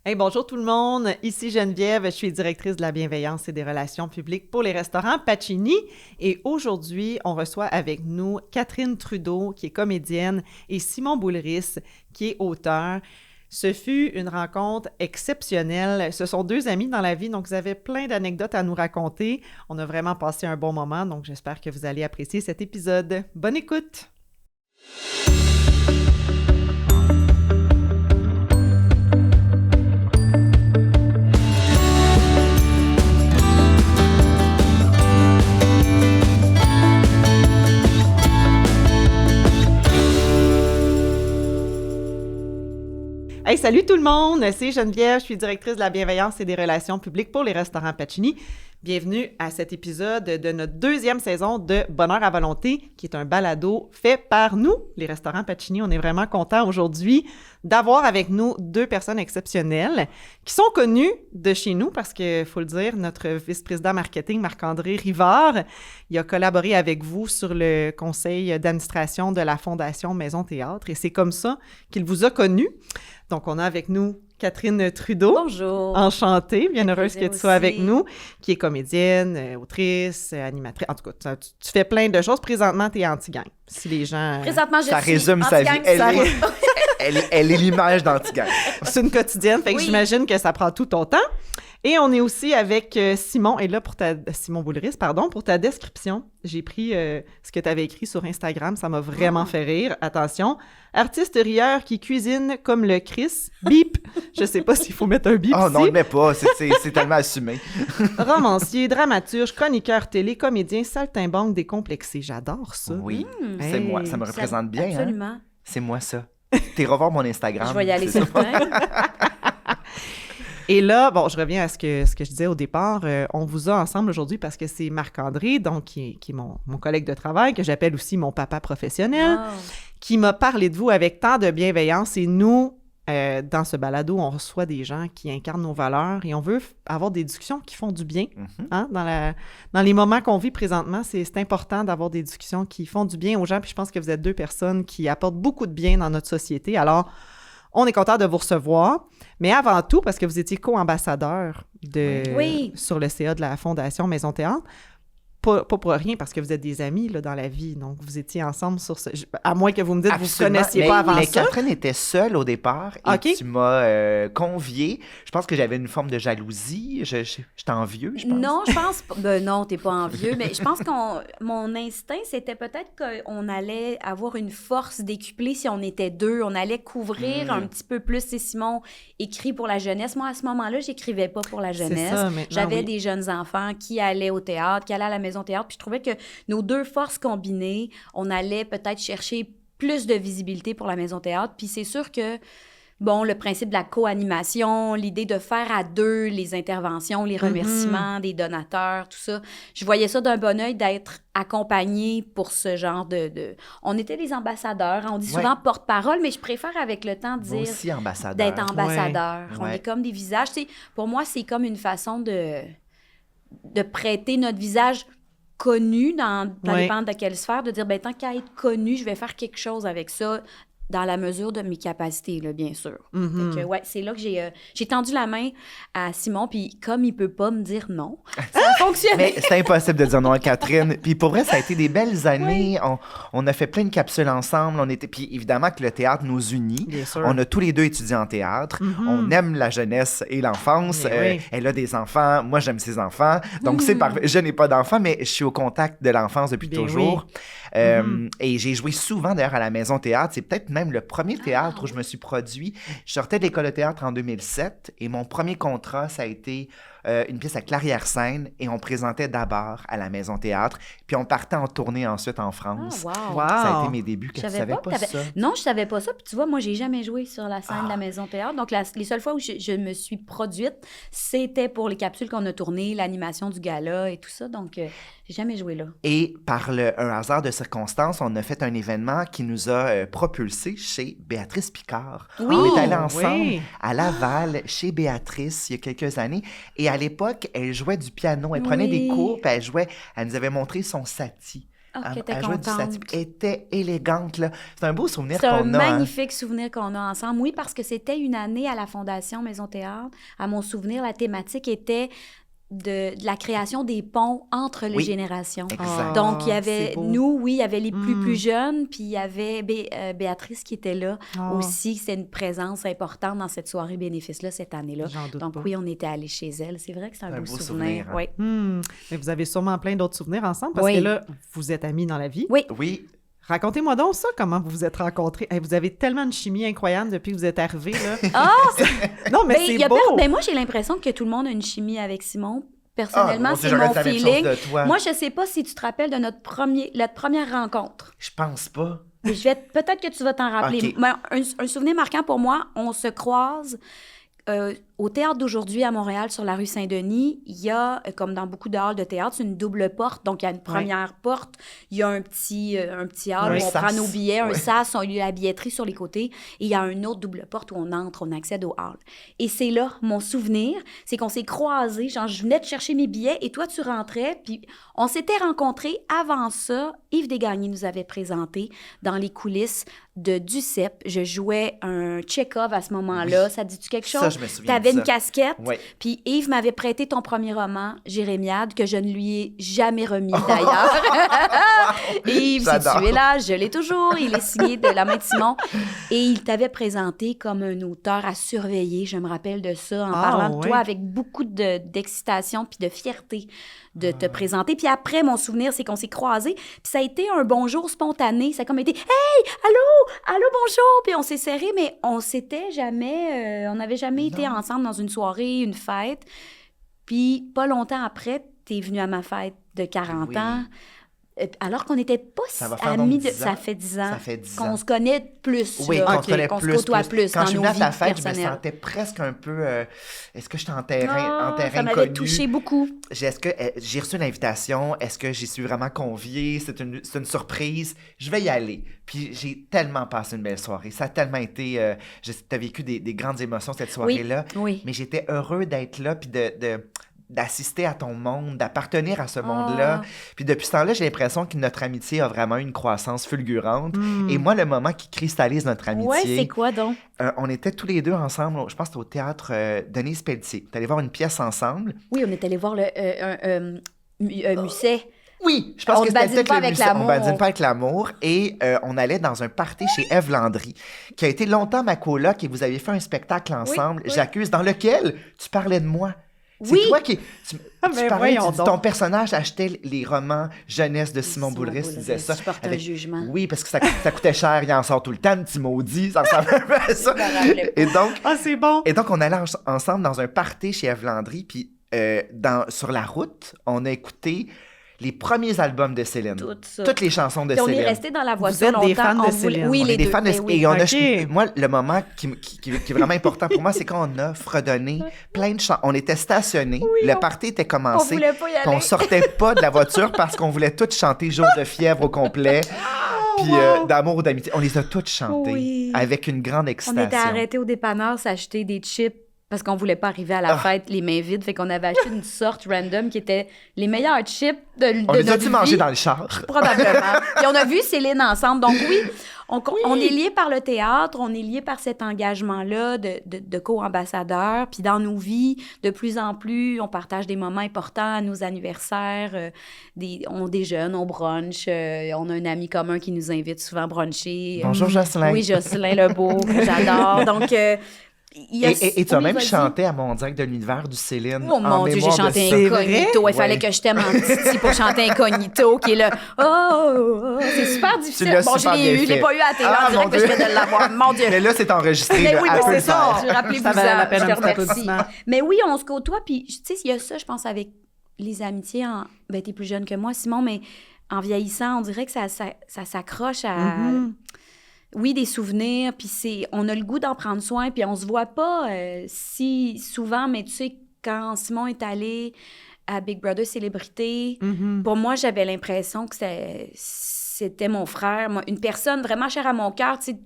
Hey, bonjour tout le monde, ici Geneviève, je suis directrice de la bienveillance et des relations publiques pour les restaurants Pacini et aujourd'hui, on reçoit avec nous Catherine Trudeau qui est comédienne et Simon Boulris qui est auteur. Ce fut une rencontre exceptionnelle. Ce sont deux amis dans la vie, donc vous avez plein d'anecdotes à nous raconter. On a vraiment passé un bon moment, donc j'espère que vous allez apprécier cet épisode. Bonne écoute! Hey, salut tout le monde! C'est Geneviève, je suis directrice de la bienveillance et des relations publiques pour les restaurants Pacini. Bienvenue à cet épisode de notre deuxième saison de Bonheur à volonté, qui est un balado fait par nous, les restaurants Pacini. On est vraiment contents aujourd'hui d'avoir avec nous deux personnes exceptionnelles qui sont connues de chez nous parce que, faut le dire, notre vice-président marketing, Marc-André Rivard, il a collaboré avec vous sur le conseil d'administration de la Fondation Maison Théâtre et c'est comme ça qu'il vous a connus. Donc, on a avec nous Catherine Trudeau. Bonjour. Enchantée, bien heureuse que tu sois avec aussi. nous, qui est comédienne, autrice, animatrice. En tout cas, tu fais plein de choses. Présentement, tu es anti-gang. Si les gens... Présentement, je Ça suis résume sa vie. anti-gang. Elle est l'image d'Antigang. C'est une quotidienne, fait que Oui. j'imagine que ça prend tout ton temps. Et on est aussi avec Simon, et là, Simon Boulris, pardon, pour ta description. J'ai pris ce que tu avais écrit sur Instagram, ça m'a vraiment fait rire. Attention, artiste rieur qui cuisine comme le Chris, bip. Je sais pas s'il faut mettre un bip Oh non, ici. le mets pas, c'est tellement assumé. Romancier, dramaturge, chroniqueur télé, comédien, saltimbanque décomplexé. J'adore ça. Oui, Hey, c'est moi, ça me représente bien. Hein? Absolument. C'est moi ça. T'es revoir mon Instagram. Je vais y aller c'est ça. certain. Et là, bon, je reviens à ce que je disais au départ. On vous a ensemble aujourd'hui parce que c'est Marc-André, donc qui est mon collègue de travail, que j'appelle aussi mon papa professionnel, Wow. qui m'a parlé de vous avec tant de bienveillance. Et nous, dans ce balado, on reçoit des gens qui incarnent nos valeurs et on veut avoir des discussions qui font du bien. Mhm. Hein? Dans les moments qu'on vit présentement, c'est important d'avoir des discussions qui font du bien aux gens. Puis je pense que vous êtes deux personnes qui apportent beaucoup de bien dans notre société. Alors, on est content de vous recevoir. Mais avant tout, parce que vous étiez co-ambassadeur Oui. sur le CA de la Fondation Maison Théâtre, pas pour rien, parce que vous êtes des amis là, dans la vie. Donc, vous étiez ensemble sur ce... À moins que vous me dites que vous ne vous Absolument. connaissiez pas avant mais ça. Catherine était seule au départ et OK. tu m'as conviée. Je pense que j'avais une forme de jalousie. J'étais envieux, je pense. Non, je pense pas. Ben non, t'es pas envieux, mais je pense mon instinct, c'était peut-être qu'on allait avoir une force décuplée si on était deux. On allait couvrir un petit peu plus. C'est Simon écrit pour la jeunesse. Moi, à ce moment-là, j'écrivais pas pour la jeunesse. ça, maintenant, J'avais oui. des jeunes enfants qui allaient au théâtre, qui allaient à la maison théâtre. Puis je trouvais que nos deux forces combinées, on allait peut-être chercher plus de visibilité pour la maison théâtre. Puis c'est sûr que bon, le principe de la co-animation, l'idée de faire à deux les interventions, les remerciements des donateurs, tout ça, je voyais ça d'un bon œil d'être accompagné pour ce genre de... On était des ambassadeurs, hein, on dit souvent Ouais. porte-parole, mais je préfère avec le temps Moi dire aussi ambassadeur. d'être ambassadeur. Ouais. On Ouais. est comme des visages. Tu sais, pour moi, c'est comme une façon de prêter notre visage connu dans Ouais. dépend de quelle sphère, de dire, ben tant qu'à être connu, je vais faire quelque chose avec ça dans la mesure de mes capacités, là, bien sûr. Mhm. Fait que, ouais, c'est là que j'ai tendu la main à Simon, puis comme il peut pas me dire non, ça a fonctionné. Mais c'est impossible de dire non à Catherine. Puis pour vrai, ça a été des belles années. On a fait plein de capsules ensemble. Puis évidemment que le théâtre nous unit. Bien sûr. On a tous les deux étudié en théâtre. On aime la jeunesse et l'enfance. Mais oui. Elle a des enfants. Moi, j'aime ses enfants. Donc, c'est parfait. Je n'ai pas d'enfants, mais je suis au contact de l'enfance depuis Bien toujours. Et j'ai joué souvent, d'ailleurs, à la Maison Théâtre. C'est peut-être même le premier théâtre où je me suis produit. Je sortais de l'école de théâtre en 2007 et mon premier contrat, ça a été une pièce à Clairière-Seine et on présentait d'abord à la Maison Théâtre. Puis on partait en tournée ensuite en France. Ah, wow. Wow. Ça a été mes débuts. Je Que tu savais savais pas que pas t'avais- ça. Non, je savais pas ça. Puis tu vois, moi, j'ai jamais joué sur la scène de la Maison Théâtre. Donc, les seules fois où je me suis produite, c'était pour les capsules qu'on a tournées, l'animation du gala et tout ça. Donc, j'ai jamais joué là. Et par un hasard de circonstances, on a fait un événement qui nous a propulsés chez Béatrice Picard. Oui. On est allés Oh, ensemble oui. à Laval, chez Béatrice, il y a quelques années. Et à l'époque, elle jouait du piano. Elle prenait Oui. des cours, puis elle jouait. Elle nous avait montré son Satie. qu'elle était Elle jouait du contente. satyre. Elle était élégante, là. C'est un beau souvenir C'est un qu'on a. Hein. magnifique souvenir qu'on a ensemble. Oui, parce que c'était une année à la Fondation Maison Théâtre. À mon souvenir, la thématique était de la création des ponts entre les Oui. générations. Exact. Donc, il y c'est avait, beau. nous, oui, il y avait les plus jeunes, puis il y avait Béatrice qui était là Oh. aussi. C'était une présence importante dans cette soirée bénéfice-là cette année-là. J'en doute Donc, pas. oui, on était allés chez elle. C'est vrai que c'est un beau souvenir. hein. Oui. Mais vous avez sûrement plein d'autres souvenirs ensemble parce Oui. que là, vous êtes amis dans la vie. Oui. Oui. Racontez-moi donc ça, comment vous vous êtes rencontrés. Hey, vous avez tellement de chimie incroyable depuis que vous êtes arrivés, là. Ah! Non, mais Ben, c'est il y a beau! ben, moi, j'ai l'impression que tout le monde a une chimie avec Simon. Personnellement, mon Dieu, c'est j'aurais mon dit la même chose feeling. de toi. Moi, je sais pas si tu te rappelles de notre première rencontre. Je pense pas. Mais peut-être que tu vas t'en rappeler. Ok. Mais un souvenir marquant pour moi, on se croise au Théâtre d'aujourd'hui à Montréal, sur la rue Saint-Denis. Il y a, comme dans beaucoup de halls de théâtre, une double porte. Donc, il y a une première porte, il y a un petit hall Un où on sas. prend nos billets, un Ouais. sas, il y a la billetterie sur les côtés. Et il y a une autre double porte où on entre, on accède au hall. Et c'est là, mon souvenir, c'est qu'on s'est croisés. Genre, je venais de chercher mes billets et toi, tu rentrais. Puis, on s'était rencontrés avant ça. Yves Desgagnés nous avait présenté dans les coulisses de Duceppe. Je jouais un Tchekhov à ce moment-là. Ça dit-tu quelque chose? Ça, je me souviens T'avais de une ça. casquette. Ouais. Puis Yves m'avait prêté ton premier roman, Jérémiade, que je ne lui ai jamais remis d'ailleurs. Yves, si J'adore. tu es là, je l'ai toujours. Il est signé de la main de Simon. Et il t'avait présenté comme un auteur à surveiller. Je me rappelle de ça en Ah, parlant de ouais. toi avec beaucoup d'excitation puis de fierté de te présenter. Puis après, mon souvenir, c'est qu'on s'est croisés. Puis ça a été un bonjour spontané. Ça a comme été « Hey! Allô, bonjour! » Puis on s'est serrés, mais on s'était jamais... on n'avait jamais été ensemble dans une soirée, une fête. Puis pas longtemps après, t'es venu à ma fête de 40 Oui. ans. Alors qu'on n'était pas Ça va faire amis. donc 10 ans. Ça fait 10 ans. Ça fait 10 qu'on ans. se connaît plus. Oui, là. qu'on Ok. se connaît Qu'on se plus. côtoie plus Quand dans je suis nos venue à ta vies fête, je me personnelles. sentais presque un peu... est-ce que je suis en terrain, Ah, en terrain ça m'avait inconnu? touché beaucoup. Est-ce que j'ai reçu l'invitation? Est-ce que j'y suis vraiment conviée? C'est une surprise. Je vais y aller. Puis j'ai tellement passé une belle soirée. Ça a tellement été... t'as vécu des grandes émotions cette soirée-là. Oui. Mais j'étais heureux d'être là puis d'assister à ton monde, d'appartenir à ce monde-là. Puis depuis ce temps-là, j'ai l'impression que notre amitié a vraiment eu une croissance fulgurante. Et moi, le moment qui cristallise notre amitié... Ouais, c'est quoi donc? on était tous les deux ensemble, je pense que c'était au théâtre Denise Pelletier. T'es allé voir une pièce ensemble. Oui, on est allé voir Musset. Oui, je pense On que ne c'était badine peut-être pas le avec musée. l'amour. On badine pas avec l'amour. Et on allait dans un party chez Ève Landry, qui a été longtemps ma coloc, et vous aviez fait un spectacle ensemble, oui. J'accuse, dans lequel tu parlais de moi. C'est Oui. toi qui... Tu mais parlais, voyons tu dis, donc. ton personnage achetait les romans jeunesse de Simon Boulris, tu disais ça. Je porte un jugement. Oui, parce que ça coûtait cher, il en sort tout le temps, petit maudit, ça ressemble un peu à ça. Je me rappelais pas. Et donc, Ah, c'est bon! et donc, on allait ensemble dans un party chez Ève Landry, puis sur la route, on a écouté les premiers albums de Céline. Tout ça. Toutes les chansons de Puis on Céline. est resté dans la voiture êtes des longtemps. fans de On voulait- Céline. Oui, On les est des deux. fans de Ben oui. Et on a... Ok. Moi, le moment qui est vraiment important pour moi, c'est quand on a fredonné plein de chansons. On était stationnés, le party était On commencé, voulait pas y puis on aller. sortait pas de la voiture parce qu'on voulait toutes chanter Jour de fièvre au complet, puis wow. d'amour ou d'amitié. On les a toutes chantées Oui. avec une grande On excitation. était arrêtés au dépanneur s'acheter des chips parce qu'on voulait pas arriver à la fête les mains vides. Fait qu'on avait acheté une sorte random qui était les meilleurs chips de On les notre a-tu vie. mangés dans le char? Probablement. Et on a vu Céline ensemble. Donc oui, on est liés par le théâtre, on est liés par cet engagement-là de co-ambassadeurs. Puis dans nos vies, de plus en plus, on partage des moments importants à nos anniversaires. On déjeune, on brunch. On a un ami commun qui nous invite souvent bruncher. Bonjour, Jocelyn. Oui, Jocelyn Lebeau, que j'adore. Donc, il y a... Et tu as Oui, même vas-y. chanté à mon direct de l'univers du Céline. Oh mon Dieu, j'ai mémoire de chanté ça. incognito. vrai? Il fallait Ouais. que je t'aime en titi pour chanter incognito, qui est là. Oh, c'est super difficile. l'as Bon, je super l'ai bien eu, je l'ai fait. pas eu à la télé Ah, en direct, mon mais je Dieu. viens de l'avoir. Mon Dieu. Mais là, c'est enregistré. Mais là, oui, elle mais peut c'est le ça. faire. Rappelez-vous Ça valait la peine je un te petit remercie. applaudissement. Mais oui, on se côtoie, puis tu sais, il y a ça, je pense, avec les amitiés. Ben, t'es plus jeune que moi, Simon, mais en vieillissant, on dirait que ça s'accroche à... Oui, des souvenirs, puis on a le goût d'en prendre soin, puis on se voit pas si souvent, mais tu sais, quand Simon est allé à Big Brother Célébrité, pour moi, j'avais l'impression que c'était mon frère, une personne vraiment chère à mon cœur. Tu sais,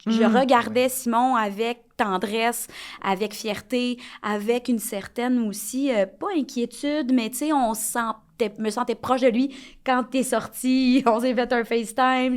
je regardais Simon avec tendresse, avec fierté, avec une certaine aussi, pas inquiétude, mais tu sais, on se sent me sentais proche de lui quand t'es sorti. On s'est fait un FaceTime.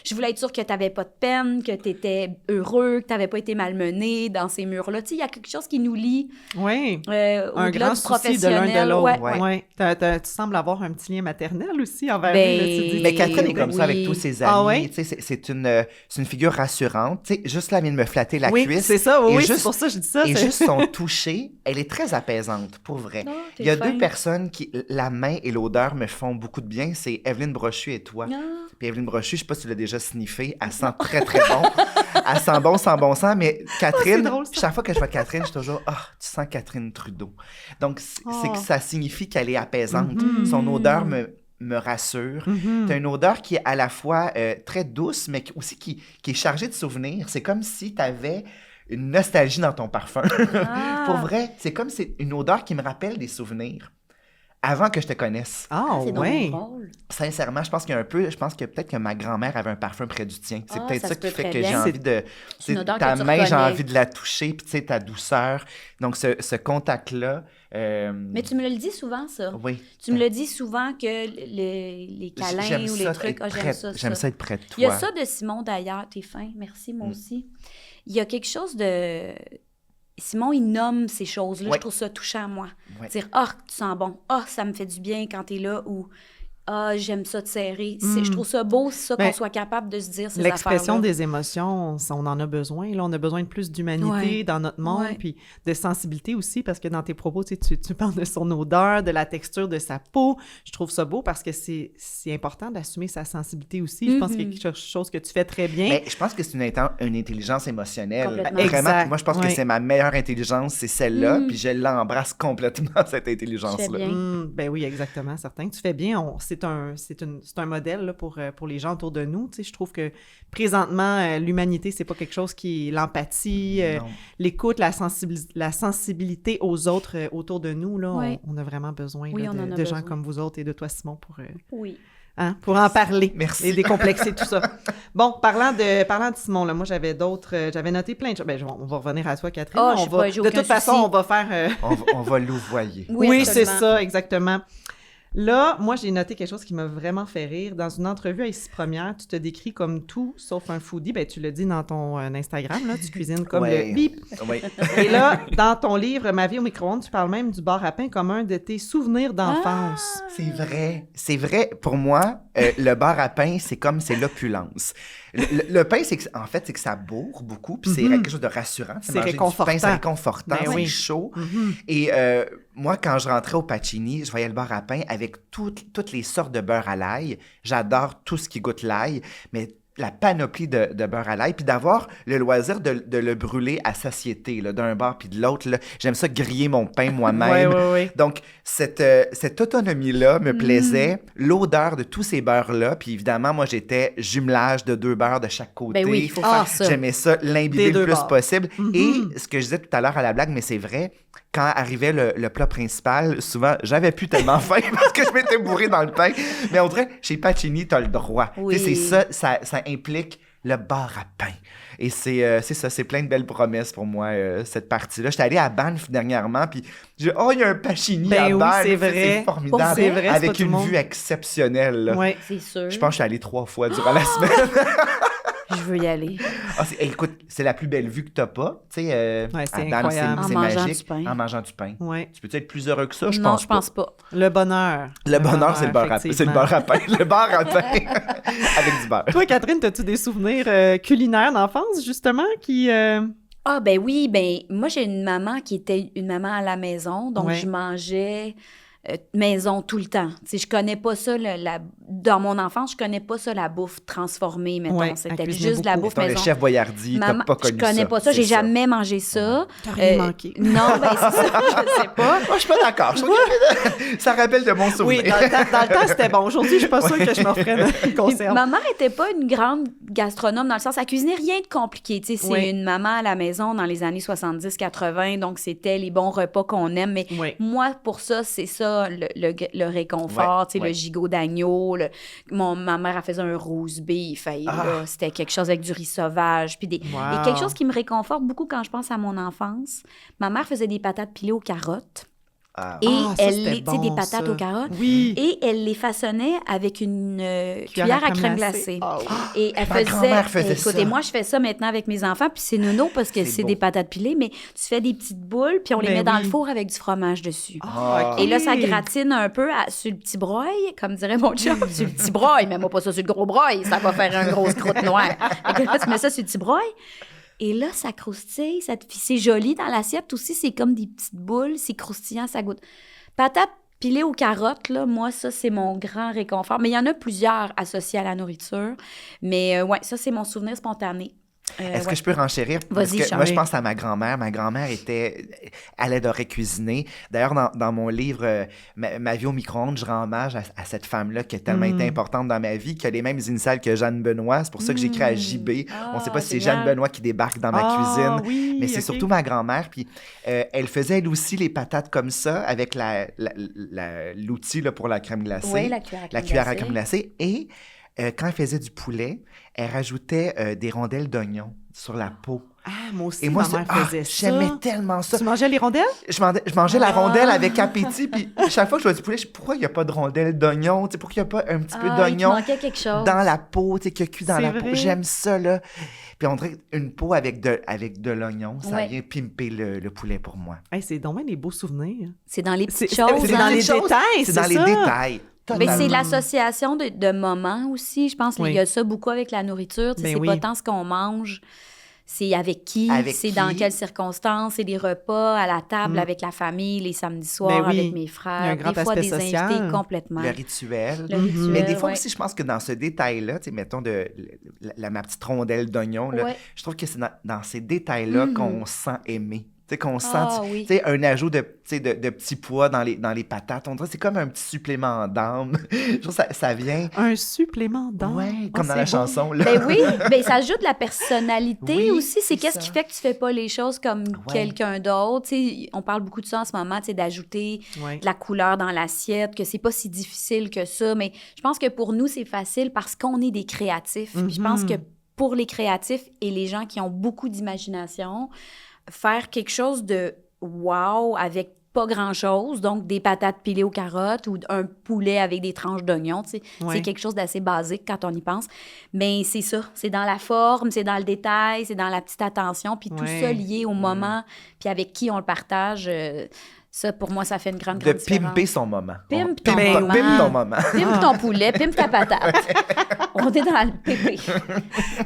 Je voulais être sûre que t'avais pas de peine, que t'étais heureux, que t'avais pas été malmené dans ces murs-là. Tu sais, il y a quelque chose qui nous lie Oui. au-delà Un grand du souci de l'un professionnel. de l'autre. Ouais. Ouais. Tu sembles avoir un petit lien maternel aussi envers Ben, lui. Là, tu dis. Mais Catherine est comme ça avec oui. tous ses amis. Ah ouais? Tu sais, c'est une figure rassurante. Tu sais, juste là, elle vient de me flatter la Oui, cuisse. c'est ça. Et Oui, juste- c'est pour ça que je dis ça. Et c'est- juste son toucher, elle est très apaisante, pour vrai. Ah, t'es Il y a fin. 2 personnes qui, la main et l'odeur me font beaucoup de bien, c'est Evelyne Brochu et toi. Ah. Puis Evelyne Brochu, je sais pas si tu l'as déjà sniffé, elle sent très très bon. Elle sent bon, sans bon sens, mais Catherine, drôle, ça. chaque fois que je vois Catherine, je suis toujours, tu sens Catherine Trudeau. Donc, c'est que ça signifie qu'elle est apaisante. Son odeur me rassure. T'as une odeur qui est à la fois très douce, mais aussi qui est chargée de souvenirs. C'est comme si tu avais une nostalgie dans ton parfum. Ah. Pour vrai, c'est comme c'est une odeur qui me rappelle des souvenirs avant que je te connaisse. Ah, C'est ouais. donc drôle. Sincèrement, je pense que peut-être que ma grand-mère avait un parfum près du tien. C'est Ah, peut-être ça ça se qui peut fait très que bien. j'ai envie de... C'est une odeur ta que tu main, j'ai reconnais. envie de la toucher, puis tu sais, ta douceur. Donc, ce contact-là... Mais tu me le dis souvent, ça. Oui. Tu me le dis souvent que les câlins J'aime ou les ça trucs, être j'aime près- ça. J'aime ça être près de toi. Il y a ça de Simon d'ailleurs, t'es fin, merci, moi aussi. Il y a quelque chose de... Simon, il nomme ces choses-là, Ouais. je trouve ça touchant, moi. Ouais. Dire « Ah, tu sens bon. Ah, ça me fait du bien quand t'es là. » ou « Ah, j'aime ça te serrer. Je trouve ça beau, ça, qu'on Ben, soit capable de se dire ces L'expression affaires-là. des émotions, on en a besoin. Là, on a besoin de plus d'humanité Ouais. dans notre monde, Ouais. puis de sensibilité aussi, parce que dans tes propos, tu sais, tu parles de son odeur, de la texture de sa peau. Je trouve ça beau parce que c'est important d'assumer sa sensibilité aussi. Je pense qu'il y a quelque chose que tu fais très bien. Mais je pense que c'est une intelligence émotionnelle. Complètement. Vraiment, Exact, moi, je pense que ouais. c'est ma meilleure intelligence, c'est celle-là, puis je l'embrasse complètement, cette intelligence-là. Je fais bien. Ben oui, exactement, certain. Tu fais bien. C'est un modèle là, pour les gens autour de nous. Tu sais, je trouve que présentement, l'humanité, c'est pas quelque chose qui est l'empathie, Non. l'écoute, la sensibilité aux autres autour de nous. Là, Ouais. on a vraiment besoin Oui, là, on en a de gens besoin. comme vous autres et de toi, Simon, Oui. pour en parler. Merci. Et décomplexer tout ça. Bon, parlant de Simon, là, moi, j'avais noté plein de choses. Ben, on va revenir à toi, Catherine. Ah, On j'ai va- pas- j'ai de aucun toute façon, souci. on va faire... On va louvoyer. Oui, c'est absolument. ça, exactement. Là, moi, j'ai noté quelque chose qui m'a vraiment fait rire. Dans une entrevue à Ici Première, tu te décris comme tout sauf un foodie. Ben, tu le dis dans ton Instagram, là, tu cuisines comme Ouais. le bip. Oui. Et là, dans ton livre « Ma vie au micro-ondes », tu parles même du bar à pain comme un de tes souvenirs d'enfance. C'est vrai. C'est vrai. Pour moi, le bar à pain, c'est l'opulence. Le pain, en fait, c'est que ça bourre beaucoup, puis c'est quelque chose de rassurant. C'est Manger du réconfortant. pain, c'est réconfortant, Ben c'est oui. chaud. Et moi, quand je rentrais au Pacini, je voyais le bar à pain avec toutes les sortes de beurre à l'ail. J'adore tout ce qui goûte l'ail, mais la panoplie de beurre à l'ail, puis d'avoir le loisir de le brûler à satiété, là, d'un bar puis de l'autre. Là. J'aime ça griller mon pain moi-même. Ouais. Donc, cette autonomie-là me plaisait, l'odeur de tous ces beurres-là, puis évidemment, moi, j'étais jumelage de 2 beurres de chaque côté. Ben oui, il faut Ah, faire ça. J'aimais ça, l'imbiber Des le 2 plus bords. possible. Et ce que je disais tout à l'heure à la blague, mais c'est vrai, quand arrivait le plat principal, souvent, j'avais plus tellement faim parce que je m'étais bourré dans le pain. Mais on dirait, chez Pacini, t'as le droit. Oui. Tu sais, c'est ça implique le bar à pain. Et c'est ça, c'est plein de belles promesses pour moi, cette partie-là. J'étais allé à Banff dernièrement, puis j'ai dit, il y a un Pacini Ben à oui, Banff. c'est vrai. C'est formidable. C'est vrai, c'est pas avec tout le une monde. vue exceptionnelle. là. Ouais. C'est sûr. Je pense que je suis allé 3 fois durant la semaine. Je veux y aller. Écoute, c'est la plus belle vue que t'as pas. Tu sais, Ouais, c'est à Banff, incroyable. c'est En mangeant magique. du pain. En mangeant du pain. Ouais. Tu peux être plus heureux que ça? Je non, pense je pense pas. Le bonheur. Le bonheur, c'est le beurre à pain. C'est le beurre à pain. Le beurre à pain avec du beurre. Toi, Catherine, as-tu des souvenirs culinaires d'enfance, justement, qui... Ah, ben oui, ben moi, j'ai une maman qui était une maman à la maison, donc Ouais. je mangeais maison tout le temps. Tu sais, je connais pas ça, dans mon enfance, je connais pas ça, la bouffe transformée, mettons. Ouais, elle C'était cuisinait juste de la beaucoup. bouffe Dans le maison. chef Boyardi, t'as Maman, pas connu je connais pas ça, j'ai c'est jamais mangé ça. T'as rien manqué. Non, ben c'est ça, je sais pas. Moi, je suis pas d'accord. Je trouve que ça rappelle de mon souvenir. Oui, dans le temps, c'était bon. Aujourd'hui, je suis pas sûre que je m'en ferais une conserve. Ma mère était pas une grande gastronome dans le sens, elle cuisinait rien de compliqué. Tu sais, c'est Oui. une maman à la maison dans les années 70-80, donc c'était les bons repas qu'on aime. Mais Oui. moi, pour ça, c'est ça le réconfort, Ouais, tu sais, ouais. le gigot d'agneau. Ma mère, elle faisait un roast beef. Là, c'était quelque chose avec du riz sauvage. Puis Wow. et quelque chose qui me réconforte beaucoup quand je pense à mon enfance. Ma mère faisait des patates pilées aux carottes. Ah. Et ça, elle c'était les, tu sais, des bon, patates ça. aux carottes. Oui. Et elle les façonnait avec une cuillère à crème glacée. Ah oui. Et elle Ma grand-mère faisait écoute, ça. et moi, je fais ça maintenant avec mes enfants, puis c'est nono parce que C'est c'est beau. des patates pilées, mais tu fais des petites boules, puis on les Ben met dans oui. le four avec du fromage dessus. Ah, ok. Et là, ça gratine un peu sur le petit broil, comme dirait mon chum, sur le petit broil. Mais moi, pas ça sur le gros broil, ça va faire un gros croûte noire. Et là, tu mets ça sur le petit broil. Et là, ça croustille, puis c'est joli dans l'assiette aussi, c'est comme des petites boules, c'est croustillant, ça goûte. Patates pilées aux carottes, là, moi, ça, c'est mon grand réconfort. Mais il y en a plusieurs associés à la nourriture. Mais ouais, ça, c'est mon souvenir spontané. Est-ce que je peux renchérir? Vas-y, Parce que moi, Charles. je pense à ma grand-mère. Ma grand-mère elle adorait cuisiner. D'ailleurs, dans mon livre ma vie au micro-ondes, je rends hommage à cette femme-là qui a tellement été importante dans ma vie, qui a les mêmes initiales que Jeanne Benoît. C'est pour ça que j'écris à JB. On ne sait pas si c'est génial. Jeanne Benoît qui débarque dans ma cuisine. Oui, Mais c'est ok. surtout ma grand-mère. Puis elle faisait, elle aussi, les patates comme ça, avec l'outil là, pour la crème glacée. Oui, la cuillère à crème La cuillère à glacée. crème glacée. Et quand elle faisait du poulet, elle rajoutait des rondelles d'oignon sur la peau. Ah, moi aussi, Et moi, ma mère faisait ça. j'aimais tellement ça. Tu mangeais les rondelles? Je mangeais la rondelle avec appétit, puis chaque fois que je vois du poulet, pourquoi il n'y a pas de rondelle d'oignon? Tu sais, pourquoi il n'y a pas un petit peu Il te d'oignon manquait quelque chose. dans la peau, tu sais, qui a cuit dans C'est la peau? vrai. J'aime ça, là. Puis on dirait une peau avec de l'oignon, ça Ouais. vient pimper le poulet pour moi. Hey, c'est donc bien des beaux souvenirs. C'est dans les petites C'est choses. dans hein. les petites choses. détails, C'est dans c'est les ça. détails. Mais c'est Totalement. l'association de moments aussi. Je pense qu'il Oui. y a ça beaucoup avec la nourriture. Tu sais, Ben c'est oui. pas tant ce qu'on mange, c'est avec qui, Avec c'est qui. dans quelles circonstances, c'est des repas à la table Mm. avec la famille, les samedis soirs Ben oui. avec mes Il y a frères, un grand des fois aspect des social. invités complètement. Le rituel. Le rituel, Mais des fois ouais. aussi, je pense que dans ce détail-là, tu sais, mettons ma petite rondelle d'oignon, là, Ouais. je trouve que c'est dans ces détails-là Mhm. qu'on se sent aimé. Tu sais, qu'on sent Ah, oui. tu sais, un ajout de petits pois dans les patates. On dirait que c'est comme un petit supplément d'âme. Je trouve que ça vient... Un supplément d'âme. Ouais, comme Ah, dans la c'est beau. chanson. Là. Ben oui, ben ça ajoute de la personnalité Oui, aussi. C'est c'est qu'est-ce ça. qui fait que tu fais pas les choses comme Ouais. quelqu'un d'autre. Tu sais, on parle beaucoup de ça en ce moment, tu sais, d'ajouter Ouais. de la couleur dans l'assiette, que c'est pas si difficile que ça. Mais je pense que pour nous, c'est facile parce qu'on est des créatifs. Puis je pense que pour les créatifs et les gens qui ont beaucoup d'imagination, faire quelque chose de wow avec pas grand-chose, donc des patates pilées aux carottes ou un poulet avec des tranches d'oignon, tu sais, Ouais. c'est quelque chose d'assez basique quand on y pense. Mais c'est ça, c'est dans la forme, c'est dans le détail, c'est dans la petite attention, puis tout Ouais. ça lié au moment, puis avec qui on le partage. Ça, pour moi, ça fait une grande, De grande différence. pimper son moment. Pimpe On- ton pimpe moment. pimpe ton moment. Pimpe ton poulet, pimpe ta patate. On est dans le pépé.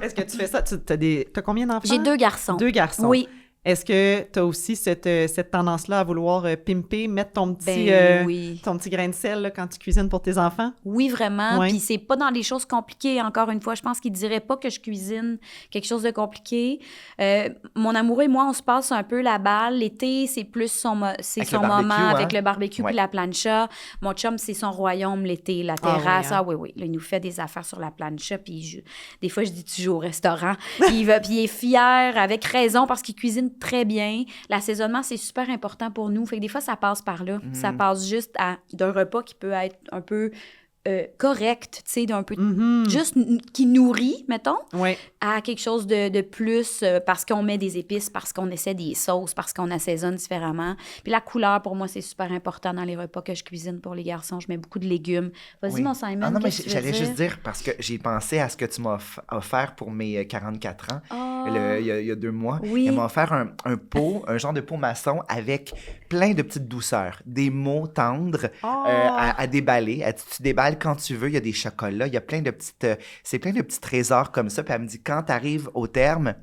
Est-ce que tu fais ça? T'as combien d'enfants? J'ai 2 garçons. 2 garçons. Oui. Est-ce que tu as aussi cette tendance-là à vouloir pimper, mettre ton petit, Oui. ton petit grain de sel là, quand tu cuisines pour tes enfants? Oui, vraiment. Ouais. Puis c'est pas dans des choses compliquées, encore une fois. Je pense qu'il dirait pas que je cuisine quelque chose de compliqué. Mon amoureux et moi, on se passe un peu la balle. L'été, c'est plus son Avec moment le barbecue, avec hein? le barbecue Ouais. puis la plancha. Mon chum, c'est son royaume l'été, la Ah terrasse. oui, hein? Ah oui, oui. Là, il nous fait des affaires sur la plancha. Puis des fois, je dis tu joues au restaurant. Puis il est fier, avec raison, parce qu'il cuisine très bien. L'assaisonnement, c'est super important pour nous. Fait que des fois, ça passe par là. Ça passe juste d'un repas qui peut être un peu correct, tu sais, d'un peu juste qui nourrit, mettons, Oui. à quelque chose de plus parce qu'on met des épices, parce qu'on essaie des sauces, parce qu'on assaisonne différemment. Puis la couleur, pour moi, c'est super important dans les repas que je cuisine pour les garçons. Je mets beaucoup de légumes. Vas-y, Oui. mon Simon, Ah non, mais qu'est-ce que tu veux j'allais dire? juste dire, parce que j'ai pensé à ce que tu m'as offert pour mes 44 ans, Ah. il y a 2 mois. Oui. Elle m'a offert un pot, un genre de pot maçon avec plein de petites douceurs, des mots tendres à déballer. Elle dit, tu déballes quand tu veux, il y a des chocolats, il y a plein de petites... c'est plein de petits trésors comme ça. Puis elle me dit, quand tu arrives au terme...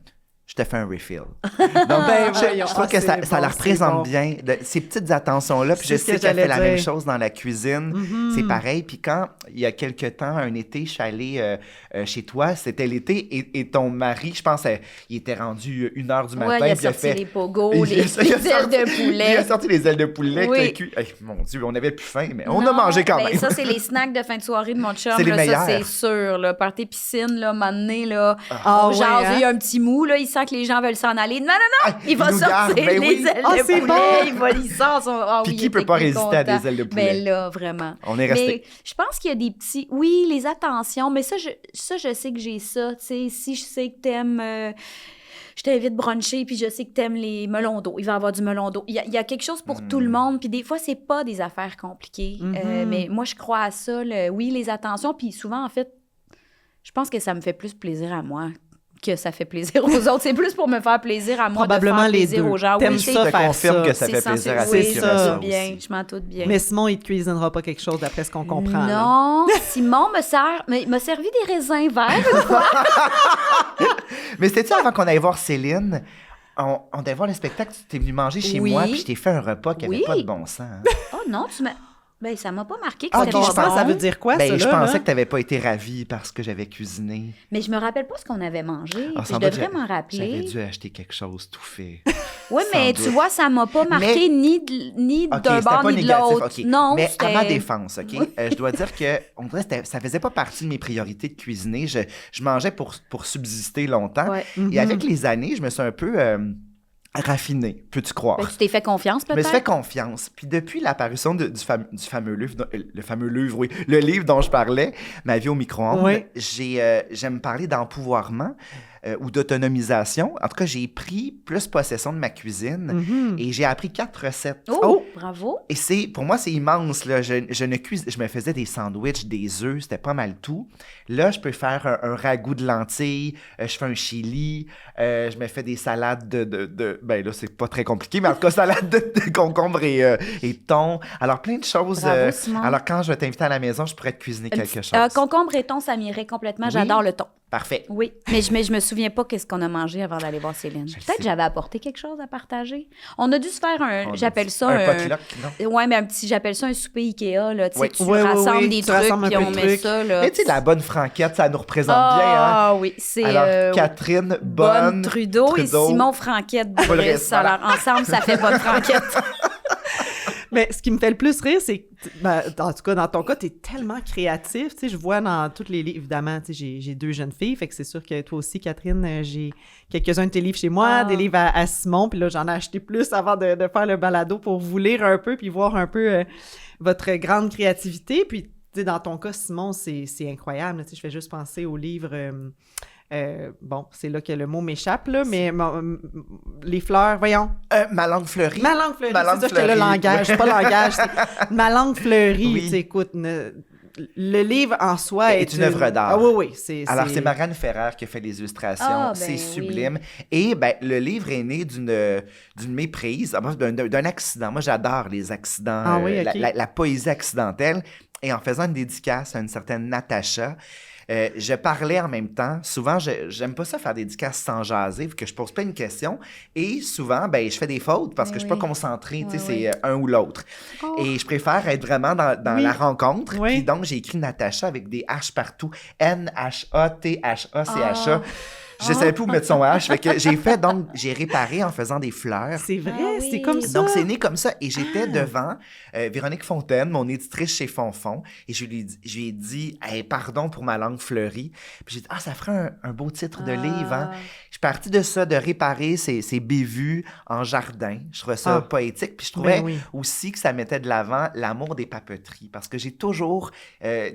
je te fais un refill. Donc, Ben je voyons. trouve Ah, que ça c'est la bon, représente c'est bon. bien, ces petites attentions-là. Puis je C'est ce sais que qu'elle fait j'allais la même dire. chose dans la cuisine. C'est pareil. Puis quand, il y a quelque temps, un été, je suis allée chez toi, c'était l'été, et ton mari, je pense, il était rendu 1h du matin. Ouais, il a puis sorti les pogos, il les a ailes sorti- de poulet. Il a sorti les ailes de poulet. Oui. avec le cul. Hey, mon Dieu, on avait plus faim, mais on a Non, mangé quand ben même. ça, c'est les snacks de fin de soirée de mon chum. C'est les là, ça, meilleurs. c'est sûr. Là. Party piscine, là, m'amener, là. Ah on ouais, jase, hein? il y a un petit mou, là. Il sent que les gens veulent s'en aller. Non, non, non! Il va il nous sortir garde, ben les oui. ailes Ah, de c'est poulet. bon! Il sort son... Ah Puis oui, qui il peut était pas résister à content. des ailes de poulet? Ben là, vraiment. On est resté. Mais je pense qu'il y a des petits... Oui, les attentions, mais ça, je sais que j'ai ça. Tu sais, si je sais que t'aimes... je t'invite bruncher, puis je sais que t'aimes les melons d'eau. Il va y avoir du melon d'eau. Il y a quelque chose pour tout le monde, puis des fois, c'est pas des affaires compliquées. Mais moi, je crois à ça, oui, les attentions, puis souvent, en fait, je pense que ça me fait plus plaisir à moi que ça fait plaisir aux autres. C'est plus pour me faire plaisir à moi Probablement de faire les plaisir deux. aux gens. T'aimes Oui, ça, Je te faire confirme que ça c'est fait censé- plaisir à oui, Cécile. je m'en ça doute bien. aussi. Je m'en doute bien. Mais Simon, il te cuisinera pas quelque chose d'après ce qu'on comprend. là. Non, Simon m'a servi des raisins verts une fois. Mais c'était-tu avant qu'on aille voir Céline? On devait voir le spectacle, tu t'es venu manger chez Oui. moi, puis je t'ai fait un repas qui avait Oui. pas de bon sens. Hein. Oh non, ben ça m'a pas marqué que Ah, c'était ok, pas je pense bon. Ça veut dire quoi, Ben, ça, je là, pensais là? que t'avais pas été ravie parce que j'avais cuisiné. Mais je me rappelle pas ce qu'on avait mangé. Ah, Puis sans je doute, devrais m'en J'avais rappeler. dû acheter quelque chose tout fait. Oui, mais sans tu doute. vois, ça m'a pas marqué ni OK, d'un c'était bord pas ni de négatif, l'autre. OK. Non, mais c'était... à ma défense, OK, je dois dire que on dirait que ça faisait pas partie de mes priorités de cuisiner. Je mangeais pour subsister longtemps. Ouais. Et avec les années, je me suis un peu raffiné, peux-tu croire? Ben, tu t'es fait confiance, Je me peut-être? suis fait confiance. Puis depuis l'apparition du fameux livre, le fameux livre, oui, le livre dont je parlais, Ma vie au micro-ondes, Oui. j'aime parler d'empouvoirment ou d'autonomisation. En tout cas, j'ai pris plus possession de ma cuisine et j'ai appris 4 recettes. Oh, bravo. Et pour moi, c'est immense, là. Je me faisais des sandwichs, des œufs, c'était pas mal tout. Là, je peux faire un ragoût de lentilles, je fais un chili, je me fais des salades ben là, c'est pas très compliqué, mais en tout cas, salade de concombre et thon. Alors, plein de choses. Bravo, Simon. Alors, quand je vais t'inviter à la maison, je pourrais te cuisiner quelque chose. Concombre et thon, ça m'irait complètement. Oui. J'adore le thon. Parfait. Oui, mais je me souviens pas qu'est-ce qu'on a mangé avant d'aller voir Céline. Je le Peut-être sais. j'avais apporté quelque chose à partager. On a dû se faire On a j'appelle dit- ça un potluck, non? Ouais, mais j'appelle ça un souper Ikea, là. Tu sais, Oui. tu Oui, oui, rassembles oui, des tu trucs, rassembles un puis peu on de met trucs. ça, là. Mais tu sais, la bonne franquette, ça nous représente bien, hein? Ah oui, c'est... Alors, Catherine, bonne Trudeau et Simon Franquette Faut le Brice. reste, voilà. Alors, ensemble, ça fait bonne franquette. Mais ce qui me fait le plus rire, c'est que, ben, en tout cas, dans ton cas, t'es tellement créatif. Tu sais, je vois dans toutes les livres, évidemment, tu sais, j'ai 2 jeunes filles, fait que c'est sûr que toi aussi, Catherine, j'ai quelques-uns de tes livres chez moi, Ah. des livres à Simon, puis là, j'en ai acheté plus avant de faire le balado pour vous lire un peu, puis voir un peu votre grande créativité. Puis, tu sais, dans ton cas, Simon, c'est incroyable. Tu sais, je fais juste penser au livre... bon, c'est là que le mot m'échappe, là, mais les fleurs, voyons. Ma langue fleurie. Ma langue fleurie, Ma langue c'est ça que le fleurie. langage, pas langage, c'est ma langue fleurie. Oui. Tu sais, écoute, le livre en soi Est une œuvre d'art. Ah oui, oui. Alors, c'est Marianne Ferrer qui a fait les illustrations. Ah, ben c'est oui. sublime. Et ben, le livre est né d'une méprise, d'un accident. Moi, j'adore les accidents, Ah oui, ok. la poésie accidentelle. Et en faisant une dédicace à une certaine Natacha, je parlais en même temps. Souvent, j'aime pas ça faire des dédicaces sans jaser, vu que je pose plein de questions. Et souvent, ben, je fais des fautes parce que je suis pas concentrée. Tu sais, c'est un ou l'autre. Oh. Et je préfère être vraiment dans Oui. la rencontre. Oui. Puis donc, j'ai écrit Natacha avec des H partout. N-H-A-T-H-A-C-H-A. Je savais plus où mettre son H. Fait que j'ai réparé en faisant des fleurs. C'est vrai, Ah oui. c'est comme ça. Donc, c'est né comme ça. Et j'étais devant Véronique Fontaine, mon éditrice chez Fonfon. Et je lui ai dit, hey, pardon pour ma langue fleurie. Puis j'ai dit, ça ferait un beau titre de livre. Hein? Je suis partie de ça, de réparer ces bévues en jardin. Je trouvais ça poétique. Puis je trouvais Ben oui. aussi que ça mettait de l'avant l'amour des papeteries. Parce que j'ai toujours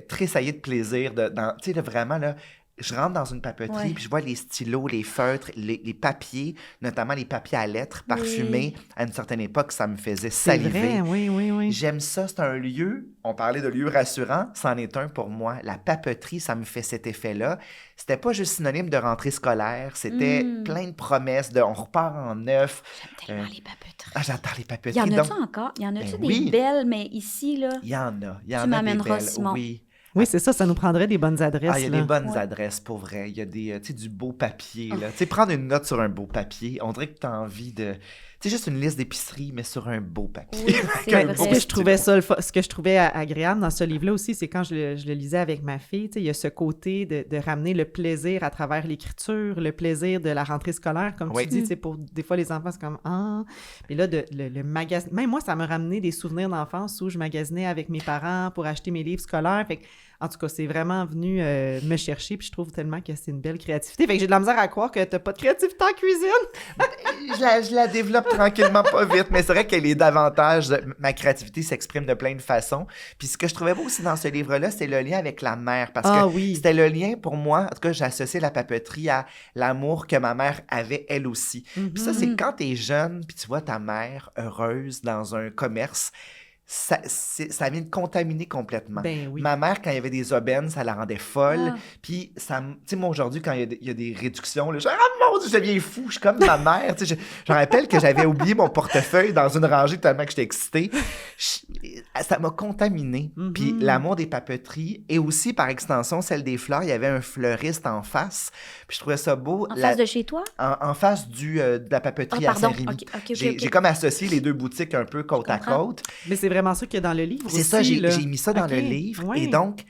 tressaillé de plaisir tu sais, de vraiment, là, je rentre dans une papeterie, puis je vois les stylos, les feutres, les papiers, notamment les papiers à lettres parfumés. À une certaine époque, ça me faisait C'est saliver. vrai, oui. J'aime ça, c'est un lieu, on parlait de lieu rassurant, c'en est un pour moi. La papeterie, ça me fait cet effet-là. C'était pas juste synonyme de rentrée scolaire, c'était plein de promesses on repart en neuf. J'aime tellement les papeteries. J'adore les Il papeteries. y en a-tu donc, encore? Il y en a-tu Ben des oui. belles, mais ici, là... il y en a des m'amèneras, belles, Simon. oui. Oui, c'est ça nous prendrait des bonnes adresses. Il y a là. des bonnes Ouais. adresses, pour vrai. Il y a tu sais, du beau papier, là. Tu sais, prendre une note sur un beau papier, on dirait que tu as envie de... Tu sais, juste une liste d'épicerie, mais sur un beau papier. Oui, c'est Un vrai. beau Ce que je stylo. trouvais ce que je trouvais agréable dans ce livre-là aussi, c'est quand je le lisais avec ma fille, tu sais, il y a ce côté de ramener le plaisir à travers l'écriture, le plaisir de la rentrée scolaire, comme Oui. tu dis, tu sais, pour des fois les enfants, c'est comme « Ah! » Mais là, le magasin... Même moi, ça m'a ramené des souvenirs d'enfance où je magasinais avec mes parents pour acheter mes livres scolaires. Fait que En tout cas, c'est vraiment venu me chercher, puis je trouve tellement que c'est une belle créativité. Fait que j'ai de la misère à croire que t'as pas de créativité en cuisine. Je la développe tranquillement, pas vite, mais c'est vrai qu'elle est davantage... Ma créativité s'exprime de plein de façons. Puis ce que je trouvais beau aussi dans ce livre-là, c'est le lien avec la mère, parce que oui. c'était le lien, pour moi, en tout cas, j'associais la papeterie à l'amour que ma mère avait, elle aussi. Puis ça, c'est quand t'es jeune, puis tu vois ta mère heureuse dans un commerce, ça vient de contaminer complètement. Ben oui. Ma mère, quand il y avait des aubaines, ça la rendait folle. Puis, tu sais, moi, aujourd'hui, quand il y a des réductions, là, je dis, ah mon Dieu, je deviens fou, je suis comme ma mère. Tu sais, je me rappelle que j'avais oublié mon portefeuille dans une rangée tellement que j'étais excitée. Ça m'a contaminé. Puis, l'amour des papeteries et aussi, par extension, celle des fleurs, il y avait un fleuriste en face. Puis, je trouvais ça beau. En face de chez toi? En face de la papeterie à Saint-Rémy. Okay. J'ai comme associé les deux boutiques un peu côte à côte. Mais c'est vraiment ça qu'il y a dans le livre C'est aussi, ça, j'ai là. mis ça dans le livre. Ouais. Et donc,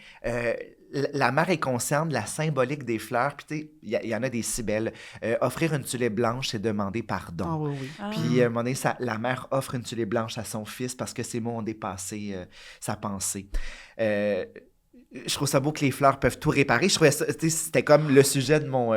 la mère est consciente de la symbolique des fleurs. Puis, tu sais, il y en a des si belles. Offrir une tulipe blanche, c'est demander pardon. Ah oui. Puis, à un moment donné, la mère offre une tulipe blanche à son fils parce que ses mots ont dépassé sa pensée. Je trouve ça beau que les fleurs peuvent tout réparer. Je trouvais ça, c'était comme le sujet de mon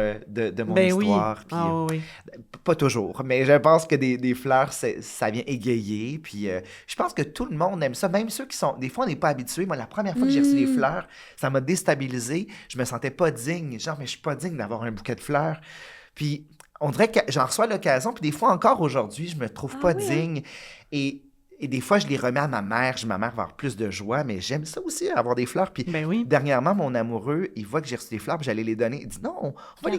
histoire. Oui. Puis, pas toujours, mais je pense que des fleurs, ça vient égayer. Puis je pense que tout le monde aime ça, même ceux qui sont... Des fois, on n'est pas habitués. Moi, la première fois que j'ai reçu des fleurs, ça m'a déstabilisée. Je me sentais pas digne. Genre, mais je suis pas digne d'avoir un bouquet de fleurs. Puis on dirait que j'en reçois à l'occasion. Puis des fois, encore aujourd'hui, je me trouve pas digne. Et des fois, je les remets à ma mère. Ma mère va avoir plus de joie, mais j'aime ça aussi, avoir des fleurs. Puis dernièrement, mon amoureux, il voit que j'ai reçu des fleurs, puis j'allais les donner. Il dit non, on va les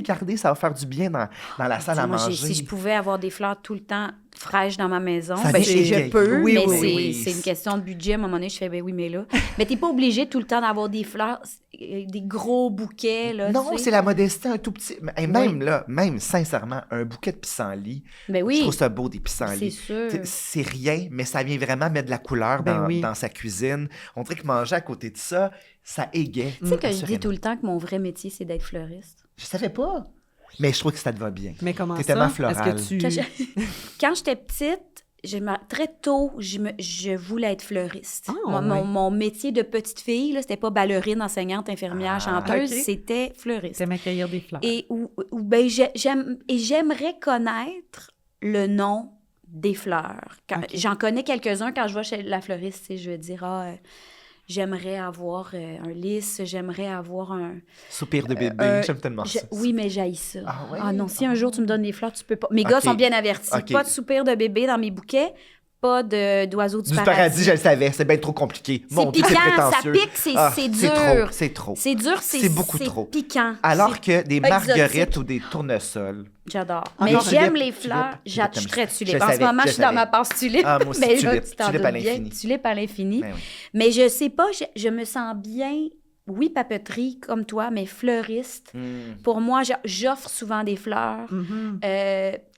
garder, ça va faire du bien dans la salle à manger. Si je pouvais avoir des fleurs tout le temps fraîches dans ma maison, ça je peux, mais c'est une question de budget. À un moment donné, je fais, ben oui, mais là. Mais t'es pas obligé tout le temps d'avoir des fleurs, des gros bouquets, là. Non, c'est la modestie, un tout petit. Et même sincèrement, un bouquet de pissenlit, je trouve ça beau, des pissenlits. C'est sûr. C'est rien, mais ça vient vraiment mettre de la couleur dans sa cuisine. On dirait que manger à côté de ça, ça égaye. Tu sais que je dis tout le temps que mon vrai métier, c'est d'être fleuriste. Je savais pas. Mais je trouve que ça te va bien. Mais comment T'es ça? tellement florale. Quand j'étais petite, très tôt, je voulais être fleuriste. Mon métier de petite fille, là, c'était pas ballerine, enseignante, infirmière, chanteuse, c'était fleuriste. C'était m'accueillir des fleurs. Et j'aimerais connaître le nom des fleurs. J'en connais quelques-uns quand je vais chez la fleuriste, je vais dire, j'aimerais avoir un lys, j'aimerais avoir un... Soupir de bébé, j'aime tellement ça. Oui, mais j'haïs ça. Ah non, si un jour tu me donnes des fleurs, tu peux pas... Mes gars sont bien avertis. Pas de soupir de bébé dans mes bouquets, pas d'oiseaux du paradis. Je le savais, c'est bien trop compliqué. C'est piquant, ça pique, c'est dur. C'est trop. C'est dur, c'est beaucoup trop. Piquant. Alors que des marguerites ou des tournesols... J'adore. Mais j'aime les fleurs. Je suis très tulipe. En ce moment, je suis dans ma passe tulipe. Ah, moi aussi, mais tulipe à l'infini. Tulipe à l'infini. Mais je sais pas, je me sens bien, oui, papeterie comme toi, mais fleuriste. Pour moi, j'offre souvent des fleurs.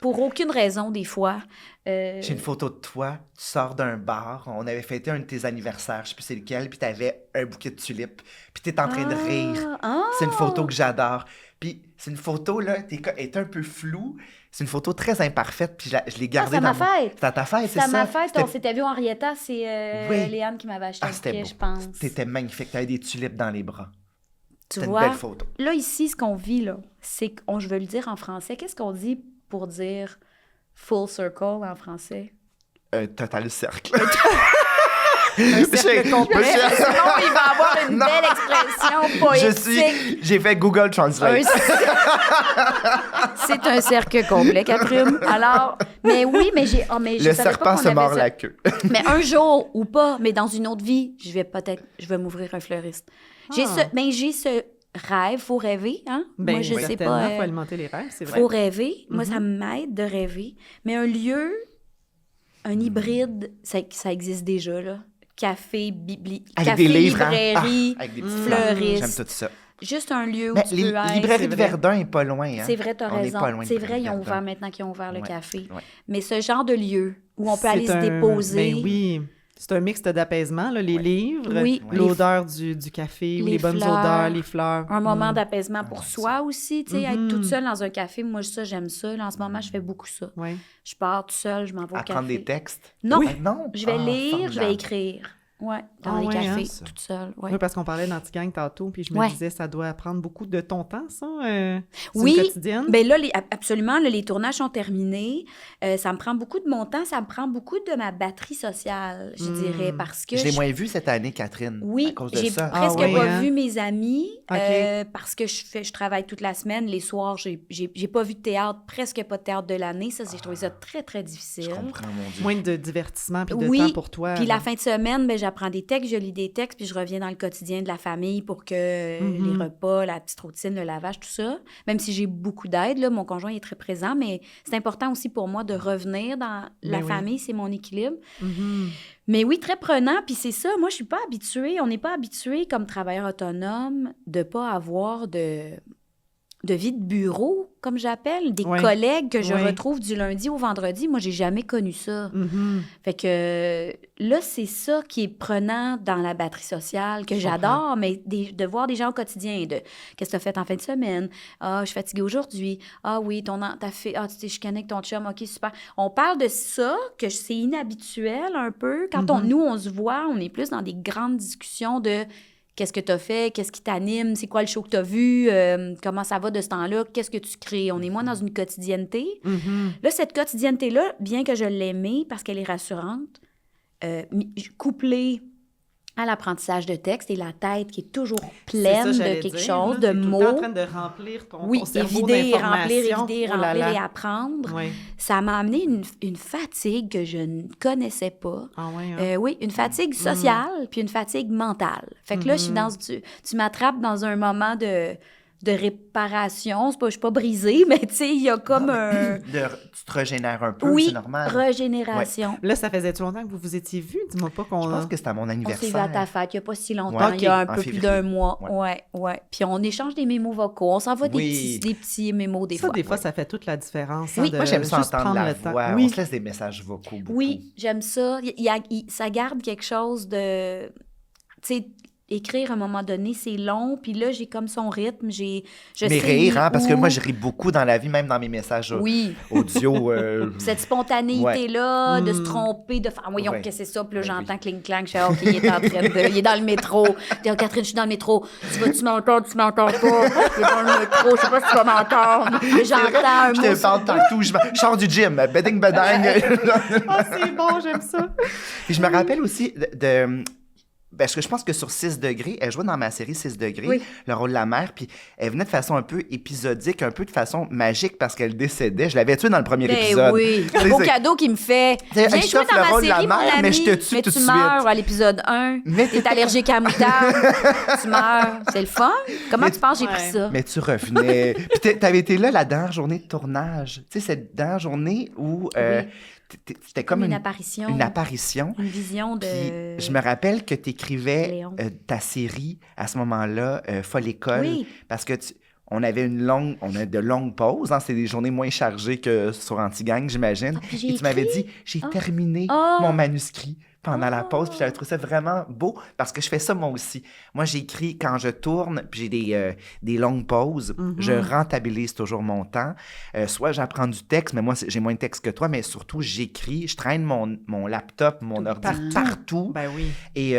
Pour aucune raison, des fois. J'ai une photo de toi, tu sors d'un bar, on avait fêté un de tes anniversaires, je sais plus c'est lequel, puis t'avais un bouquet de tulipes, puis t'es en train de rire. C'est une photo que j'adore. Puis c'est une photo, là, est un peu floue. C'est une photo très imparfaite, puis je l'ai gardée dans ma fête. C'est à ta fête, c'est ça? C'est à ma fête, on s'était vu en Henrietta, c'est Léane qui m'avait acheté un bouquet, je pense. T'étais magnifique, t'avais des tulipes dans les bras. Tu vois, une belle photo. Là, ici, ce qu'on vit, là, c'est qu'on, je veux le dire en français, qu'est-ce qu'on dit pour dire full circle en français? Un total cercle. Un cercle complet. Sinon, il va avoir une belle expression poétique. J'ai fait Google Translate. C'est un cercle complet, Catherine. Alors, mais oui, mais j'ai... le serpent se mord la queue. Mais un jour, ou pas, mais dans une autre vie, je vais m'ouvrir un fleuriste. J'ai ce rêve, faut rêver, hein? Ben, moi, je sais pas. Faut alimenter les rêves, c'est vrai. Faut rêver. Moi, ça m'aide de rêver. Mais un lieu, un hybride, ça existe déjà, là. Café, des livres, librairie, avec des fleuriste. J'aime tout ça. Juste un lieu où tu peux être. Librairie de Verdun n'est pas loin. Hein? C'est vrai, t'as raison. C'est vrai, ils ont ouvert maintenant qu'ils ont ouvert le café. Ouais. Mais ce genre de lieu où on peut aller se déposer. Ben oui. C'est un mix d'apaisement, là, les livres, l'odeur du café, les bonnes odeurs, les fleurs. Un moment d'apaisement pour soi aussi, tu sais, être toute seule dans un café. Moi, ça, j'aime ça. Là, en ce moment, je fais beaucoup ça. Ouais. Je pars toute seule, je m'en vais au café. Apprendre des textes? Non, non. Je vais lire, je vais écrire. Ouais, dans les ouais, cafés, hein? toute seule. Ouais. Oui, parce qu'on parlait d'anti-gang tantôt, puis je me Ouais. disais, ça doit prendre beaucoup de ton temps, ça, c'est Oui, une quotidienne. bien là, absolument, là, les tournages sont terminés. Ça me prend beaucoup de mon temps, ça me prend beaucoup de ma batterie sociale, je dirais, parce que Je l'ai moins vu cette année, Catherine, à oui, cause de j'ai ça. presque Ah oui, pas hein? vu mes amis OK. parce que je travaille toute la semaine. Les soirs, j'ai pas vu de théâtre, presque pas de théâtre de l'année. Ça, j'ai trouvé ça très, très difficile. Je comprends, mon Dieu. Moins de divertissement puis de Oui, temps pour toi. puis là. la fin de semaine, ben, j'apprends des textes, je lis des textes, puis je reviens dans le quotidien de la famille pour que les repas, la petite routine, le lavage, tout ça. Même si j'ai beaucoup d'aide, là, mon conjoint est très présent, mais c'est important aussi pour moi de revenir dans la oui. famille, c'est mon équilibre. Mhm. Mais oui, très prenant, puis c'est ça, moi, je suis pas habituée, on n'est pas habitué comme travailleur autonome de pas avoir de vie de bureau, comme j'appelle, des Ouais. collègues que je Ouais. retrouve du lundi au vendredi. Moi, j'ai jamais connu ça. Mhm. Fait que là, c'est ça qui est prenant dans la batterie sociale, que Je j'adore, mais de voir des gens au quotidien, de qu'est-ce que tu as fait en fin de semaine? Ah, je suis fatiguée aujourd'hui. Ah oui, t'as fait, tu t'es chicané avec ton chum, OK, super. On parle de ça, que c'est inhabituel un peu. Quand nous, on se voit, on est plus dans des grandes discussions de qu'est-ce que tu as fait, qu'est-ce qui t'anime, c'est quoi le show que tu as vu, comment ça va de ce temps-là, qu'est-ce que tu crées. On est moins dans une quotidienneté. Mhm. Là, cette quotidienneté-là, bien que je l'aimais parce qu'elle est rassurante, couplée à l'apprentissage de texte et la tête qui est toujours C'est pleine ça, de j'allais quelque dire, chose, là. de T'es tout le temps mots. en train de remplir ton Oui, cerveau évider, remplir, d'informations. évider, Oh là remplir là. et apprendre. Ouais. Ça m'a amené une fatigue que je ne connaissais pas. Ah ouais, hein? Oui, une fatigue sociale puis une fatigue mentale. Fait que là, je suis dans... Tu m'attrapes dans un moment de réparation. Je suis pas brisée, mais tu sais, il y a comme un... Tu te régénères un peu, Oui, c'est normal. régénération. Là, ça faisait tout longtemps que vous vous étiez vus? Dis-moi pas qu'on... Je pense que c'était à mon On s'est vu anniversaire. à ta fête il n'y a pas si longtemps, Ouais. il y a un Ok, en peu plus février. d'un mois. Ouais. Puis on échange des mémos vocaux, on s'envoie Oui. des petits mémos des Ça, fois. des fois, ça fait toute la différence. Oui. Hein, de Moi, j'aime ça juste entendre prendre la le temps. voix. Oui. On se laisse des messages vocaux beaucoup. Oui, j'aime ça. Ça garde quelque chose de... Tu sais, écrire à un moment donné, c'est long, puis là, j'ai comme son rythme, je Mais sais rire, hein, parce que où. moi, je ris beaucoup dans la vie, même dans mes messages Oui. audio. Cette spontanéité-là, de se tromper, de faire, voyons, Ouais. qu'est-ce que c'est ça? Puis là, Ben j'entends oui. cling-clang, je fais, OK, il est en train de... Il est dans le métro. Je dis, oh, Catherine, je suis dans le métro. Tu m'entends, tu m'entends pas. Je suis dans le métro, je sais pas si tu vas m'entendre. Mais j'entends un Je mot. te parle partout. Je sors du gym. Bedding, bedang. Ah, c'est bon, j'aime ça. Puis je me rappelle aussi parce que je pense que sur 6 degrés, elle jouait dans ma série 6 degrés, Oui. le rôle de la mère, puis elle venait de façon un peu épisodique, un peu de façon magique parce qu'elle décédait. Je l'avais tuée dans le premier Ben épisode. oui, Tu sais, un beau c'est- cadeau qu'il me fait. C'est- Viens je jouer t'offre dans le ma rôle de la série, mon mère, ami, mais je te tue tout de tu suite. meurs à l'épisode 1. Mais T'es allergique à la moutarde. Tu meurs. C'est le fun. Comment tu penses que j'ai pris ça? Mais tu revenais. Puis t'avais été là la dernière journée de tournage. Tu sais, cette dernière journée où c'était comme Une apparition. Une apparition. Une vision de... Puis je me rappelle que tu écrivais Léon. ta série à ce moment-là, Folle École, Oui. parce que on a de longues pauses, hein, c'est des journées moins chargées que sur Anti-Gang, j'imagine. Ah, puis j'ai Et tu m'avais écrit. dit, j'ai terminé Oh. mon manuscrit pendant la pause, puis Oh. j'avais trouvé ça vraiment beau, parce que je fais ça moi aussi. Moi, j'écris quand je tourne, puis j'ai des longues pauses, je rentabilise toujours mon temps. Soit j'apprends du texte, mais moi, j'ai moins de texte que toi, mais surtout, j'écris, je traîne mon laptop, mon ordi partout. Ben oui. Et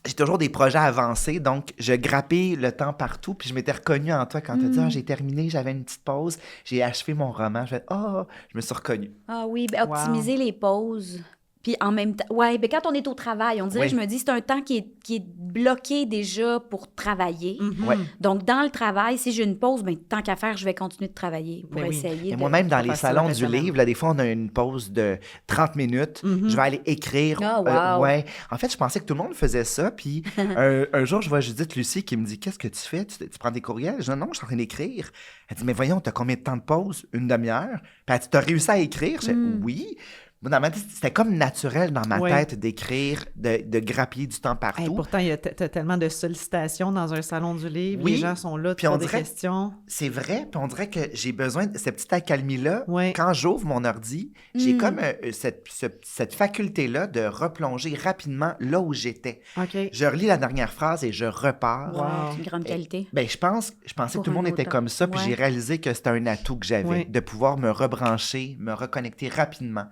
j'ai toujours des projets avancés, donc je grappais le temps partout, puis je m'étais reconnue en toi quand tu as dit « Ah, j'ai terminé, j'avais une petite pause, j'ai achevé mon roman. » Je fais « Ah! » Je me suis reconnue. Ah oui, ben, optimiser les pauses. Puis en même temps, ouais, ben quand on est au travail, on dirait, Oui. je me dis, c'est un temps qui est bloqué déjà pour travailler. Ouais. Donc, dans le travail, si j'ai une pause, ben tant qu'à faire, je vais continuer de travailler pour Ben oui. essayer Et de... moi-même, dans les faire ça salons le du reste de livre, là, des fois, on a une pause de 30 minutes. Je vais aller écrire. Ah, wow. Ouais. En fait, je pensais que tout le monde faisait ça. Puis un jour, je vois Judith Lucie qui me dit « Qu'est-ce que tu fais? Tu prends des courriels? » Je dis « Non, je suis en train d'écrire. » Elle dit « Mais voyons, t'as combien de temps de pause? Une demi-heure? » Puis elle dit « T'as réussi à écrire? » Je dis « Oui. » Moi, dans ma tête, c'était comme naturel dans ma Ouais. tête d'écrire, de grappiller du temps partout. Hey, pourtant, t'as tellement de sollicitations dans un salon du livre. Oui. Les gens sont là, tu Puis on poses des dirait- questions. C'est vrai, puis on dirait que j'ai besoin de cette petite accalmie-là. Ouais. Quand j'ouvre mon ordi, j'ai comme cette faculté-là de replonger rapidement là où j'étais. OK. Je relis la dernière phrase et je repars. Wow. C'est une grande qualité. Ben, je pensais que Pour tout le monde un était autant. comme ça, puis Ouais. j'ai réalisé que c'était un atout que j'avais, Ouais. de pouvoir me rebrancher, me reconnecter rapidement.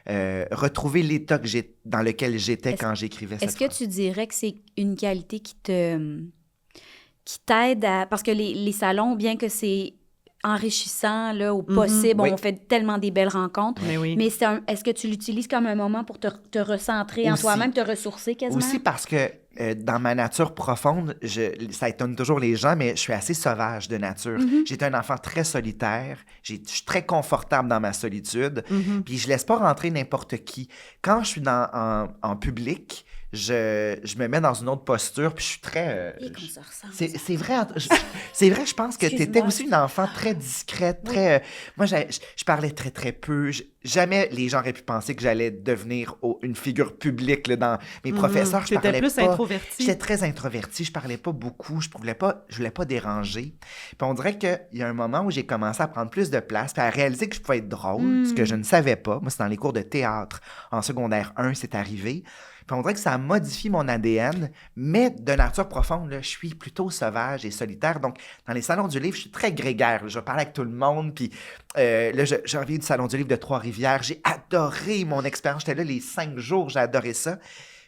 retrouver l'état dans lequel j'étais quand j'écrivais cette Est-ce que phrase. tu dirais que c'est une qualité qui t'aide à... Parce que les salons, bien que c'est enrichissant là, au possible, Oui. on fait tellement des belles rencontres, Mais oui. mais est-ce que tu l'utilises comme un moment pour te recentrer en Aussi. toi-même, te ressourcer quasiment? Aussi parce que dans ma nature profonde, ça étonne toujours les gens, mais je suis assez sauvage de nature. J'étais un enfant très solitaire. Je suis très confortable dans ma solitude. Puis je laisse pas rentrer n'importe qui. Quand je suis en public, je me mets dans une autre posture, puis je suis très... Et qu'on se ressemble. C'est vrai, c'est vrai, je pense que tu étais Excuse-moi. aussi une enfant très discrète, très... moi, je parlais très, très peu. Jamais les gens auraient pu penser que j'allais devenir une figure publique là, dans mes professeurs. Je T'étais parlais plus pas. introvertie. J'étais très introvertie, je parlais pas beaucoup, je voulais pas déranger. Puis on dirait qu'il y a un moment où j'ai commencé à prendre plus de place, puis à réaliser que je pouvais être drôle, ce que je ne savais pas. Moi, c'est dans les cours de théâtre. En secondaire 1, c'est arrivé. Puis on dirait que ça a modifié mon ADN, mais de nature profonde, là, je suis plutôt sauvage et solitaire. Donc, dans les salons du livre, je suis très grégaire. Là. Je vais parler avec tout le monde. Puis là, je reviens du salon du livre de Trois-Rivières. J'ai adoré mon expérience. J'étais là les 5 jours. J'ai adoré ça.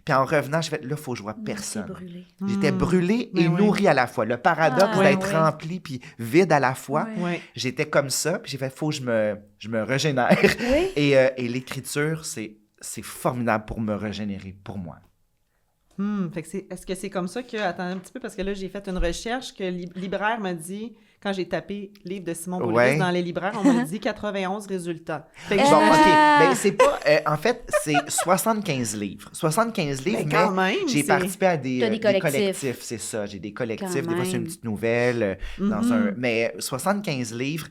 Puis en revenant, j'ai fait, là, il faut que je vois personne. Brûlé. J'étais brûlée et Mais oui. nourrie à la fois. Le paradoxe Ah, d'être ouais. rempli puis vide à la fois. Ouais. Ouais. J'étais comme ça. Puis j'ai fait, faut que je me régénère. Oui. Et l'écriture, c'est formidable pour me régénérer, pour moi. Fait que est-ce que c'est comme ça que... Attends un petit peu, parce que là, j'ai fait une recherche que libraire m'a dit, quand j'ai tapé livre de Simon Bouliris Ouais. dans les libraires, on m'a dit 91 résultats. Fait que Bon, je- OK. Ben, c'est pas... en fait, c'est 75 livres. 75 livres, Mais quand mais même, j'ai c'est- participé à des, T'as des collectifs. c'est ça. J'ai des collectifs. Quand Des fois, c'est une même. petite nouvelle. Mais 75 livres,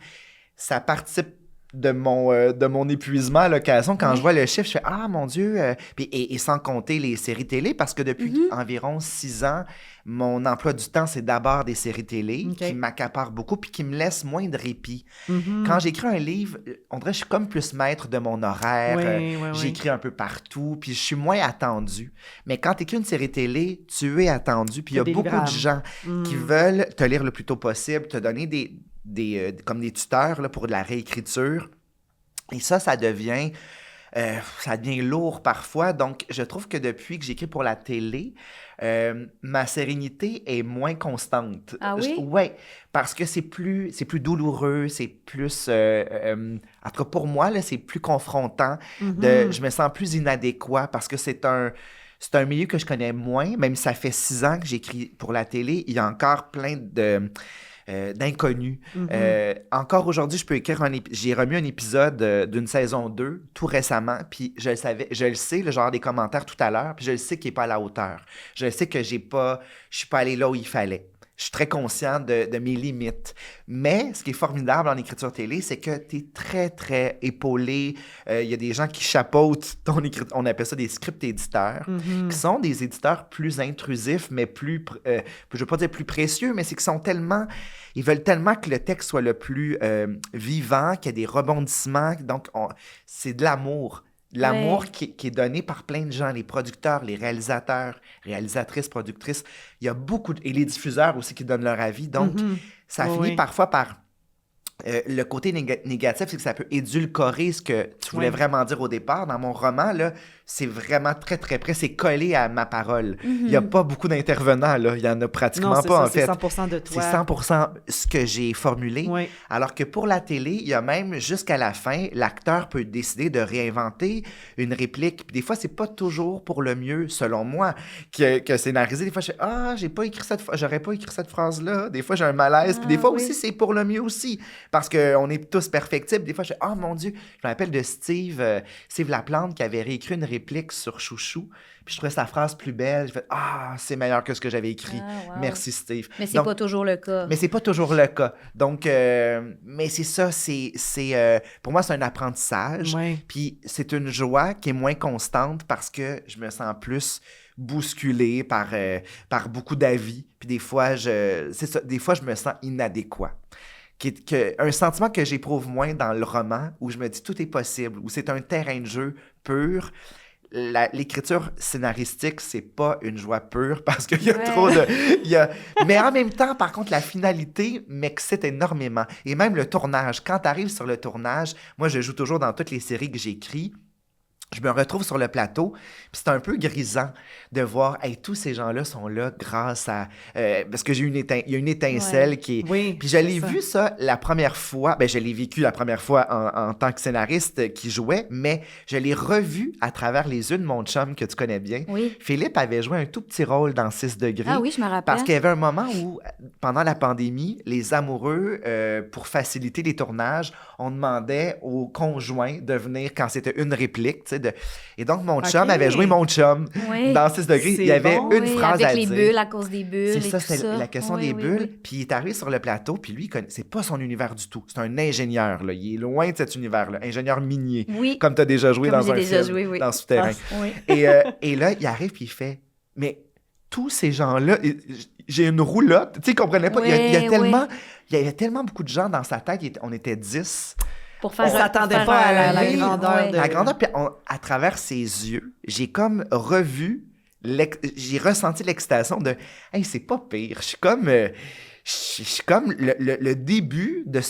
ça participe de mon épuisement à l'occasion. Quand je vois le chiffre, je fais « Ah, mon Dieu! Puis, et sans compter les séries télé, parce que depuis environ 6 ans, mon emploi du temps, c'est d'abord des séries télé OK. qui m'accaparent beaucoup puis qui me laissent moins de répit. Quand j'écris un livre, on dirait que je suis comme plus maître de mon horaire. Oui, oui, oui. J'écris un peu partout, puis je suis moins attendu. Mais quand tu écris une série télé, tu es attendu, puis il y a T'as des beaucoup de livrables. gens qui veulent te lire le plus tôt possible, te donner comme des tuteurs là, pour de la réécriture. Et ça devient lourd parfois. Donc, je trouve que depuis que j'écris pour la télé, ma sérénité est moins constante. Ah oui? Oui, parce que c'est plus douloureux, c'est plus... en tout cas, pour moi, là, c'est plus confrontant. Je me sens plus inadéquat parce que c'est un milieu que je connais moins. Même si ça fait 6 ans que j'écris pour la télé, il y a encore plein d'inconnus. Encore aujourd'hui, je peux écrire j'ai remis un épisode d'une saison 2 tout récemment, puis je le sais, le genre des commentaires tout à l'heure, puis je le sais qu'il n'est pas à la hauteur. Je le sais que je suis pas allé là où il fallait. Je suis très conscient de mes limites. Mais ce qui est formidable en écriture télé, c'est que tu es très, très épaulé. Il y a des gens qui chapeautent ton écriture. On appelle ça des script éditeurs, qui sont des éditeurs plus intrusifs, mais plus, je veux pas dire plus précieux, mais c'est qu'ils sont tellement... Ils veulent tellement que le texte soit le plus vivant, qu'il y ait des rebondissements. Donc, c'est de l'amour. L'amour Ouais. qui est donné par plein de gens, les producteurs, les réalisateurs, réalisatrices, productrices. Il y a beaucoup et les diffuseurs aussi qui donnent leur avis. Donc, ça Oui, finit oui. parfois par... le côté négatif, c'est que ça peut édulcorer ce que tu voulais vraiment dire au départ. Dans mon roman, là, c'est vraiment très, très près. C'est collé à ma parole. Il n'y a pas beaucoup d'intervenants, là. Il n'y en a pratiquement Non, c'est pas, ça, en fait. c'est 100% de toi. C'est 100% ce que j'ai formulé. Oui. Alors que pour la télé, il y a même jusqu'à la fin, l'acteur peut décider de réinventer une réplique. Puis des fois, c'est pas toujours pour le mieux, selon moi, que scénariser. Des fois, je fais « Ah, j'aurais pas écrit cette phrase-là. » Des fois, j'ai un malaise. Puis des fois aussi, c'est pour le mieux aussi. Parce qu'on est tous perfectibles. Des fois, je fais « Ah, mon Dieu! » Je me rappelle de Steve Laplante qui avait réécrit une réplique sur Chouchou. Puis je trouvais sa phrase plus belle. Je fais « Ah, c'est meilleur que ce que j'avais écrit. Ah, wow. Merci, Steve. » Mais c'est Donc, pas toujours le cas. mais c'est pas toujours le cas. Donc, mais c'est ça, pour moi, c'est un apprentissage. Ouais. Puis c'est une joie qui est moins constante parce que je me sens plus bousculé par beaucoup d'avis. Puis des fois, des fois, je me sens inadéquat. Un sentiment que j'éprouve moins dans le roman, où je me dis tout est possible, où c'est un terrain de jeu pur. L'écriture scénaristique, c'est pas une joie pure parce qu'il y a trop de... Mais en même temps, par contre, la finalité m'excite énormément. Et même le tournage. Quand tu arrives sur le tournage, moi, je joue toujours dans toutes les séries que j'écris. je me retrouve sur le plateau, puis c'est un peu grisant de voir, hey, tous ces gens-là sont là grâce à... parce que il y a une étincelle qui est... Oui, Puis je l'ai vu ça la première fois, je l'ai vécu la première fois en tant que scénariste qui jouait, mais je l'ai revu à travers les yeux de mon chum que tu connais bien. Oui. Philippe avait joué un tout petit rôle dans 6 degrés. Ah oui, je me rappelle. Parce qu'il y avait un moment où, pendant la pandémie, les amoureux, pour faciliter les tournages, on demandait aux conjoints de venir quand c'était une réplique, tu sais, Et donc, mon chum avait joué mon chum dans 6 degrés. Il y avait une phrase à dire. Avec les bulles, à cause des bulles. C'est ça, c'est la question des bulles. Puis il est arrivé sur le plateau, puis lui, c'est pas son univers du tout. C'est un ingénieur, là. Il est loin de cet univers-là. Ingénieur minier. Oui. Comme tu as déjà joué comme dans un déjà film, joué, oui. dans Souterrain. Ah, oui. Et là, il arrive, puis il fait, mais tous ces gens-là, j'ai une roulotte. Tu sais, il comprenait pas. Il y avait tellement beaucoup de gens dans sa tête. On était 10. Pour faire, on s'attendait pas à la grandeur. La grandeur, puis à travers ses yeux, j'ai comme revu, j'ai ressenti l'excitation de « Hey, c'est pas pire. » Je suis comme le début de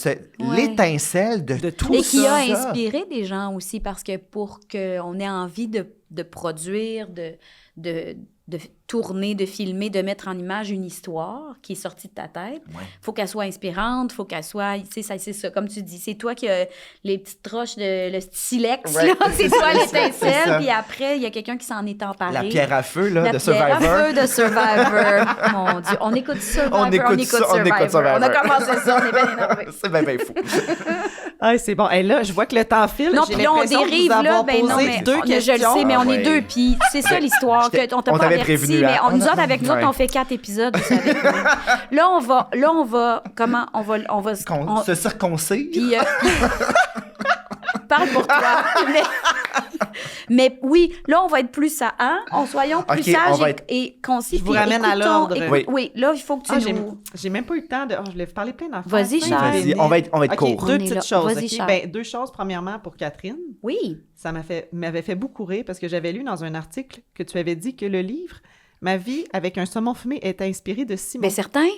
l'étincelle de tout ça. Et qui a inspiré des gens aussi, parce que pour qu'on ait envie de produire, de tourner, de filmer, de mettre en image une histoire qui est sortie de ta tête. Faut qu'elle soit inspirante, faut qu'elle soit... C'est ça, comme tu dis. C'est toi qui as les petites roches, le silex, là. C'est toi l'étincelle, puis après, il y a quelqu'un qui s'en est emparé. La pierre à feu, là, de Survivor. La pierre à feu de Survivor. Mon Dieu. On écoute Survivor, on écoute Survivor. On a commencé ça, on est bien énervés. C'est bien fou. Ah, c'est bon. Et là, je vois que le temps file. Non, puis là, on dérive, là. Non, mais deux questions. Je le sais, mais on est deux. Puis c'est ça l'histoire. On t'a pas averti, mais nous autres, avec nous autres, on fait 4 épisodes, vous savez. Là, on va, comment, on va se circoncire. Puis, parle pour toi. Mais oui, là, on va être plus soyons plus sages et concis. Je vous ramène à l'ordre. Oui, là, il faut que tu nous... J'ai même pas eu le temps de... je voulais vous parler plein d'affaires. Vas-y, Charles. Vas-y, on va être court. Deux petites choses. Vas-y, Charles. 2 choses, premièrement, pour Catherine. Oui. Ça m'avait fait beaucoup rire parce que j'avais lu dans un article que tu avais dit que le livre « Ma vie avec un saumon fumé » est inspiré de Simon. Bien, certain.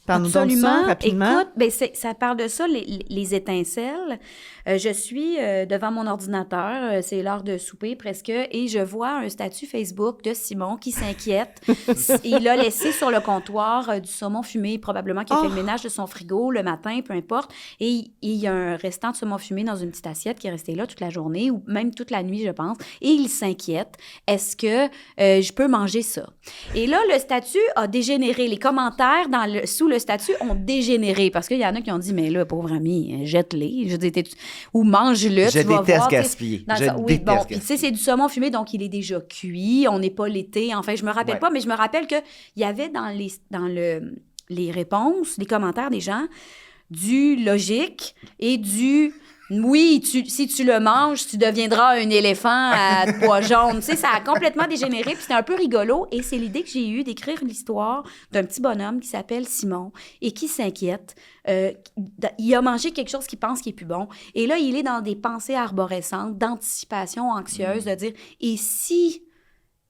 Parle-nous donc ça rapidement. Écoute, ça parle de ça, les étincelles. Je suis devant mon ordinateur, c'est l'heure de souper presque, et je vois un statut Facebook de Simon qui s'inquiète. Il a laissé sur le comptoir du saumon fumé, probablement qu'il a fait le ménage de son frigo le matin, peu importe. Et il y a un restant de saumon fumé dans une petite assiette qui est resté là toute la journée, ou même toute la nuit, je pense. Et il s'inquiète. Est-ce que je peux manger ça? Et là, le statut a dégénéré. Les commentaires sous le statut ont dégénéré, parce qu'il y en a qui ont dit, mais là, pauvre ami, jette-les. Je dis, ou mange-le, tu vas voir. Gaspiller. Oui, bon, puis tu sais, c'est du saumon fumé, donc il est déjà cuit, on n'est pas l'été. Enfin, je me rappelle pas, mais je me rappelle qu'il y avait dans les réponses, les commentaires des gens, du logique et du... Oui, si tu le manges, tu deviendras un éléphant à pois jaunes. Tu sais, ça a complètement dégénéré, puis c'était un peu rigolo. Et c'est l'idée que j'ai eue d'écrire l'histoire d'un petit bonhomme qui s'appelle Simon et qui s'inquiète. Il a mangé quelque chose qu'il pense qui est plus bon. Et là, il est dans des pensées arborescentes, d'anticipation anxieuse, de dire « Et si...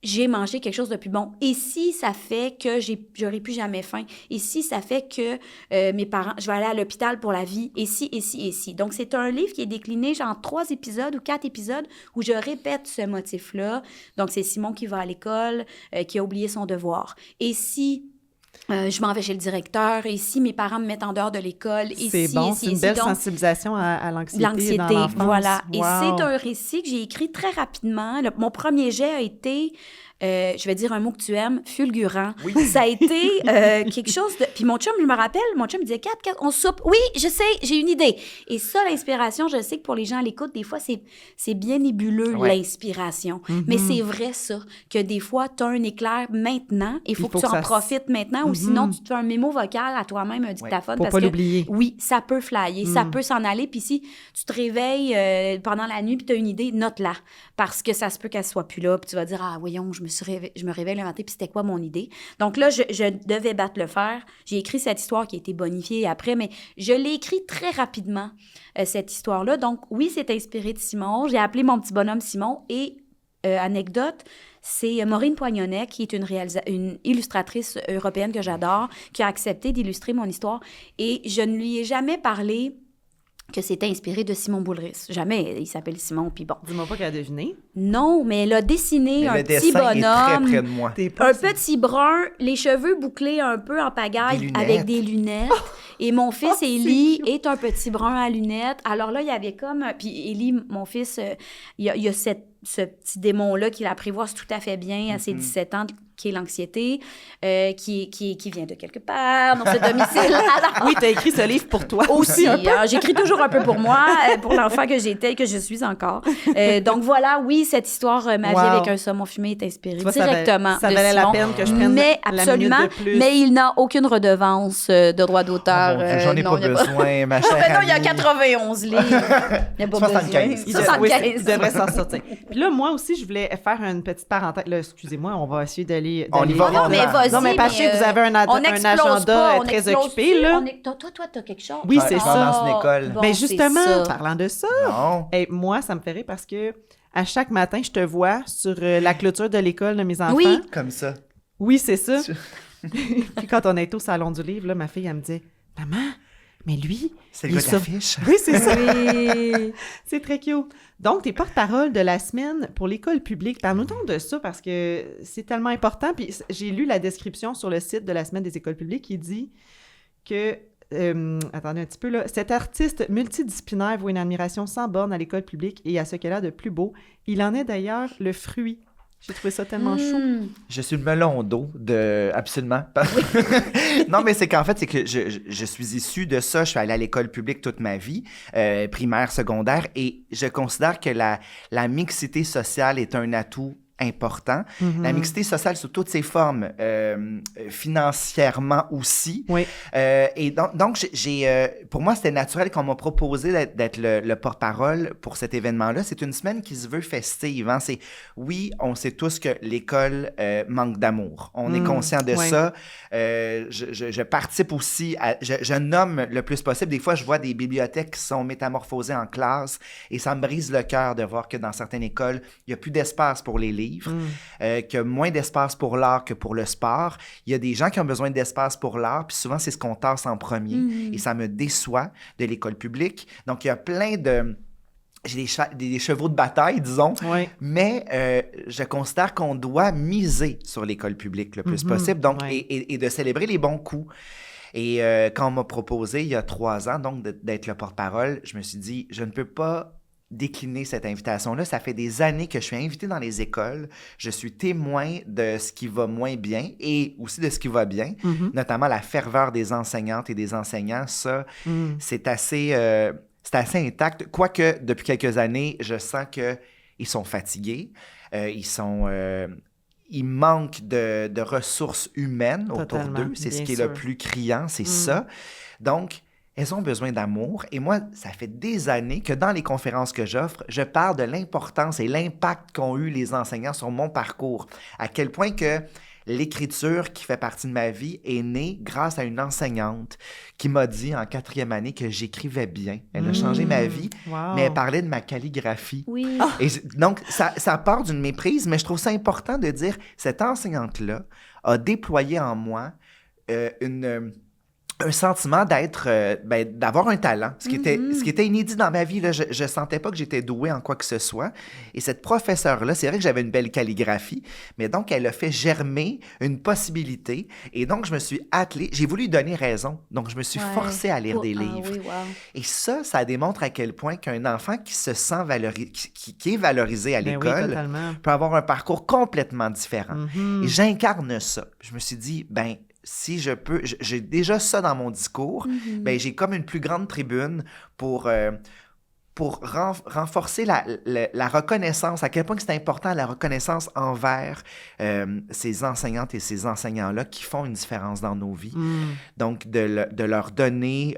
j'ai mangé quelque chose de plus bon. Et si ça fait que j'aurai plus jamais faim? Et si ça fait que mes parents, je vais aller à l'hôpital pour la vie? Et si, et si, et si? Donc, c'est un livre qui est décliné genre 3 épisodes ou 4 épisodes où je répète ce motif-là. Donc, c'est Simon qui va à l'école, qui a oublié son devoir. Et si... je m'en vais chez le directeur, et si mes parents me mettent en dehors de l'école, et c'est bon, c'est une belle sensibilisation à l'anxiété dans l'enfance. Voilà. Wow. Et c'est un récit que j'ai écrit très rapidement. Mon premier jet a été, je vais dire un mot que tu aimes, fulgurant. Oui. Ça a été quelque chose de... Puis mon chum, je me rappelle, il disait, 4, on soupe. Oui, je sais, j'ai une idée. Et ça, l'inspiration, je sais que pour les gens à l'écoute, des fois, c'est bien nébuleux, l'inspiration. Mm-hmm. Mais c'est vrai, ça, que des fois, tu as un éclair maintenant, il faut que tu en profites maintenant, ou sinon, tu te fais un mémo vocal à toi-même, un dictaphone. Pour pas l'oublier. Oui, ça peut flyer, ça peut s'en aller. Puis si tu te réveilles pendant la nuit, puis tu as une idée, note-la. Parce que ça se peut qu'elle soit plus là, puis tu vas dire, ah, voyons, je me réveille le matin, puis c'était quoi mon idée? Donc là, je devais battre le fer. J'ai écrit cette histoire qui a été bonifiée après, mais je l'ai écrit très rapidement, cette histoire-là. Donc oui, c'est inspiré de Simon. J'ai appelé mon petit bonhomme Simon, et anecdote, c'est Maureen Poignonnet, qui est une illustratrice européenne que j'adore, qui a accepté d'illustrer mon histoire. Et je ne lui ai jamais parlé que c'était inspiré de Simon Boulris. Jamais il s'appelle Simon, puis bon. Dis-moi pas qu'elle a deviné. Non, mais elle a dessiné Mais un le petit dessin est très bonhomme, près de moi. un petit brun, les cheveux bouclés un peu en pagaille avec des lunettes. Et mon fils, Élie, est un petit brun à lunettes. Alors là, il y avait comme... Puis Élie, mon fils, il y a ce petit démon-là qui l'apprivoise tout à fait bien à ses 17 ans, qui est l'anxiété, qui vient de quelque part, dans ce domicile. Alors, Oui, t'as écrit ce livre pour toi aussi, un peu. hein, j'écris toujours un peu pour moi, pour l'enfant que j'étais et que je suis encore. Donc voilà, oui, cette histoire, Ma vie avec un saumon fumé, est inspirée directement ça de valait Simon. la peine que je prenne Mais la absolument, minute de plus. mais il n'a aucune redevance de droit d'auteur. Oh mon Dieu, j'en ai non, pas il y a besoin, ma chère Ben non, il y a amie. 91 livres. Il n'y a pas 75. besoin. Il 75. devrait s'en sortir. Puis là, moi aussi, je voulais faire une petite parenthèse. Là, excusez-moi, on va essayer d'aller... On y va. Non, mais vas-y. Non, mais parce que vous avez un agenda très occupé, là. Toi, t'as quelque chose. Oui, c'est Je vais ça. dans une école. Bon, Mais c'est justement, ça. parlant de ça, Non. hey, moi, ça me fait rire parce que à chaque matin, je te vois sur la clôture de l'école de mes enfants. Oui. Comme ça. Oui, c'est ça. Puis quand on est au salon du livre, là, ma fille, elle me dit « Maman, mais lui... » C'est le gars de l'affiche. Oui, c'est ça. Oui. C'est très cute. Donc, t'es porte-parole de la semaine pour l'école publique. Parle-nous donc de ça parce que c'est tellement important. Puis j'ai lu la description sur le site de la semaine des écoles publiques qui dit que... attendez un petit peu, là. Cet artiste multidisciplinaire voit une admiration sans borne à l'école publique et à ce qu'elle a de plus beau. Il en est d'ailleurs le fruit. J'ai trouvé ça tellement chaud. Je suis le melon d'eau de... Absolument. Non, mais c'est qu'en fait, c'est que je suis issu de ça. Je suis allé à l'école publique toute ma vie, primaire, secondaire, et je considère que la mixité sociale est un atout important. La mixité sociale sous toutes ses formes, financièrement aussi. Oui. Et donc pour moi, c'était naturel qu'on m'a proposé d'être le porte-parole pour cet événement-là. C'est une semaine qui se veut festive. Hein? Oui, on sait tous que l'école manque d'amour. On est conscient de ça. Je participe aussi, je nomme le plus possible. Des fois, je vois des bibliothèques qui sont métamorphosées en classe et ça me brise le cœur de voir que dans certaines écoles, il n'y a plus d'espace pour les livres, qu'il y a moins d'espace pour l'art que pour le sport. Il y a des gens qui ont besoin d'espace pour l'art, puis souvent, c'est ce qu'on tasse en premier. Et ça me déçoit de l'école publique. Donc, il y a plein de... J'ai des chevaux de bataille, disons, mais je considère qu'on doit miser sur l'école publique le plus possible, donc, et de célébrer les bons coups. Et quand on m'a proposé, il y a 3 ans, donc, d'être le porte-parole, je me suis dit, je ne peux pas décliner cette invitation-là. Ça fait des années que je suis invité dans les écoles. Je suis témoin de ce qui va moins bien et aussi de ce qui va bien, notamment la ferveur des enseignantes et des enseignants. Ça, c'est assez intact. Quoique, depuis quelques années, je sens qu'ils sont fatigués. Ils manquent de ressources humaines autour d'eux. C'est ce qui est le plus criant, c'est ça. Donc, elles ont besoin d'amour. Et moi, ça fait des années que dans les conférences que j'offre, je parle de l'importance et l'impact qu'ont eu les enseignants sur mon parcours. À quel point que l'écriture qui fait partie de ma vie est née grâce à une enseignante qui m'a dit en 4e année que j'écrivais bien. Elle a changé ma vie, mais elle parlait de ma calligraphie. Oui. Et donc, ça part d'une méprise, mais je trouve ça important de dire, cette enseignante-là a déployé en moi un sentiment d'avoir un talent, ce qui était inédit dans ma vie. Là, je sentais pas que j'étais douée en quoi que ce soit. Et cette professeure-là, c'est vrai que j'avais une belle calligraphie, mais donc elle a fait germer une possibilité. Et donc, je me suis attelée, j'ai voulu lui donner raison. Donc, je me suis forcée à lire des livres. Oui, wow. Et ça démontre à quel point qu'un enfant qui se sent qui est valorisé à l'école peut avoir un parcours complètement différent. Et j'incarne ça. Je me suis dit, si je peux, j'ai déjà ça dans mon discours, j'ai comme une plus grande tribune pour renforcer la reconnaissance, à quel point c'est important la reconnaissance envers ces enseignantes et ces enseignants-là qui font une différence dans nos vies. Donc, de leur donner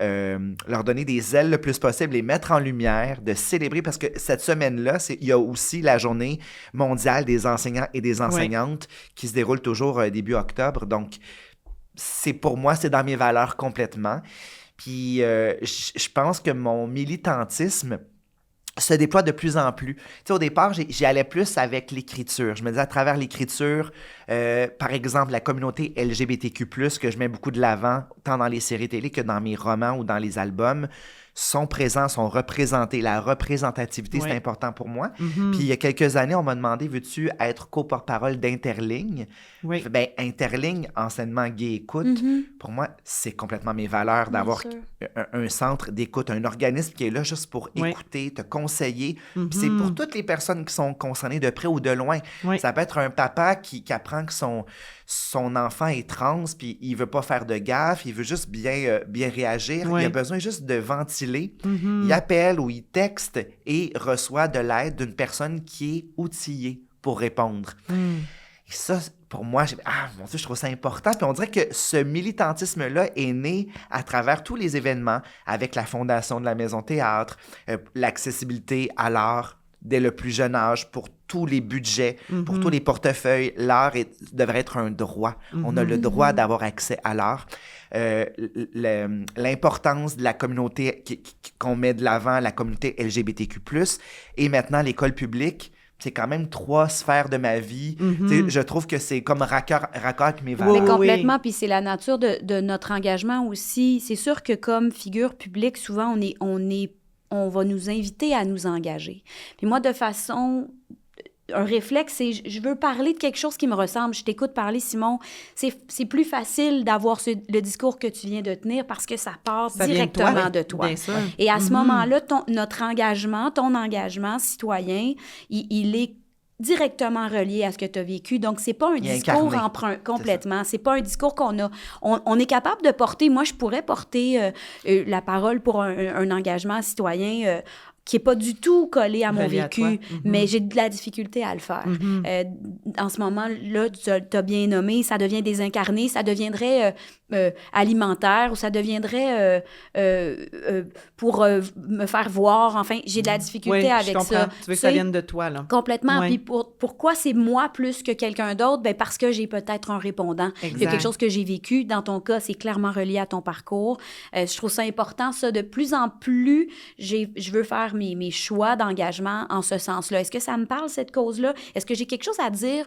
des ailes le plus possible, les mettre en lumière, de célébrer, parce que cette semaine-là, il y a aussi la journée mondiale des enseignants et des enseignantes qui se déroule toujours début octobre. Donc, pour moi, c'est dans mes valeurs complètement. Puis, je pense que mon militantisme se déploie de plus en plus. Tu sais, au départ, j'y allais plus avec l'écriture. Je me disais, à travers l'écriture, par exemple, la communauté LGBTQ+, que je mets beaucoup de l'avant, tant dans les séries télé que dans mes romans ou dans les albums, sont présents, sont représentés. La représentativité, Ouais. c'est important pour moi. Mhm. Puis il y a quelques années, on m'a demandé, veux-tu être co-porte-parole d'Interligne? Oui. Ben, Interligne, enseignement gay écoute, Mhm. pour moi, c'est complètement mes valeurs Bien d'avoir sûr. un centre d'écoute, un organisme qui est là juste pour Oui. écouter, te conseiller. Mhm. Puis c'est pour toutes les personnes qui sont concernées de près ou de loin. Oui. Ça peut être un papa qui apprend que son enfant est trans, puis il veut pas faire de gaffe, il veut juste bien réagir. Oui. Il a besoin juste de ventiler. Mhm. Il appelle ou il texte et reçoit de l'aide d'une personne qui est outillée pour répondre. Mhm. Et ça, pour moi, mon Dieu, je trouve ça important. Puis on dirait que ce militantisme-là est né à travers tous les événements, avec la fondation de la Maison Théâtre, l'accessibilité à l'art dès le plus jeune âge pour tous les budgets, pour tous les portefeuilles. L'art devrait être un droit. On a le droit d'avoir accès à l'art. L'importance de la communauté qu'on met de l'avant, la communauté LGBTQ+, et maintenant l'école publique. C'est quand même 3 sphères de ma vie. Tu sais, je trouve que c'est comme raccord avec mes valeurs. Mais Oui, complètement, oui. puis c'est la nature de notre engagement aussi. C'est sûr que comme figure publique, souvent, on va nous inviter à nous engager. Puis moi, de façon... Un réflexe, c'est je veux parler de quelque chose qui me ressemble. Je t'écoute parler, Simon. C'est plus facile d'avoir le discours que tu viens de tenir parce que ça part Ça vient directement de toi. Bien sûr. Et à ce moment-là, notre engagement, ton engagement citoyen, il est directement relié à ce que tu as vécu. Donc, c'est pas un Il est discours incarné. emprunt complètement. C'est pas un discours qu'on a... On est capable de porter... Moi, je pourrais porter la parole pour un engagement citoyen qui n'est pas du tout collé à mon Relié à vécu, toi. mais j'ai de la difficulté à le faire. En ce moment-là, tu as bien nommé, ça devient désincarné, ça deviendrait alimentaire ou ça deviendrait pour me faire voir. Enfin, j'ai de la difficulté Oui, je avec comprends. ça. Tu veux que ça vienne de toi, là. Complètement. Ouais. Puis pourquoi c'est moi plus que quelqu'un d'autre? Ben parce que j'ai peut-être un répondant. Il y a Exact. quelque chose que j'ai vécu. Dans ton cas, c'est clairement relié à ton parcours. Je trouve ça important, ça. De plus en plus, je veux faire mes choix d'engagement en ce sens-là. Est-ce que ça me parle, cette cause-là? Est-ce que j'ai quelque chose à dire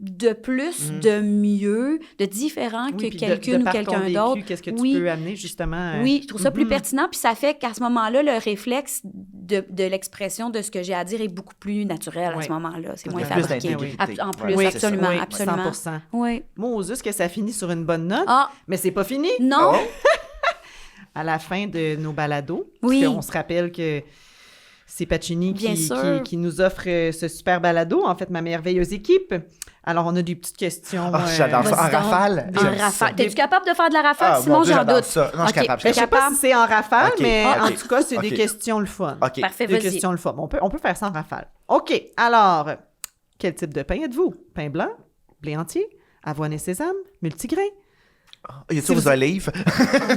de plus, de mieux, de différent Oui, que puis quelqu'une de ou par ton quelqu'un vécu, d'autre? qu'est-ce que tu Oui. peux amener, justement? Oui, je trouve ça plus pertinent, puis ça fait qu'à ce moment-là, le réflexe de l'expression de ce que j'ai à dire est beaucoup plus naturel à Oui. ce moment-là. C'est Tout moins à fait. Plus fabriqué. d'intégrité. En plus, Oui, absolument, oui, absolument. 100%. Oui. Moses, que ça finit sur une bonne note, Ah, mais c'est pas fini. non? Oh! À la fin de nos balados, Oui. parce qu'on se rappelle que c'est Pacini Bien sûr. qui nous offre ce super balado, en fait, ma merveilleuse équipe. Alors, on a des petites questions. Oh, j'adore ça. En Vas-y donc. rafale. En j'aime ça. rafale. T'es-tu capable de faire de la rafale? Ah, Simon, mon Dieu, j'en j'adore doute. ça. Non, je suis OK. capable. Ben, je sais pas Capable? si c'est en rafale, Ok, mais ok. en tout cas, c'est des Ok. questions le fun. OK. Parfait, Des vas-y. questions le fun. On peut faire ça en rafale. OK. Alors, quel type de pain êtes-vous? Pain blanc? Blé entier? Avoine et sésame? Multigrain? Y a-t-il Si aux vous- olives?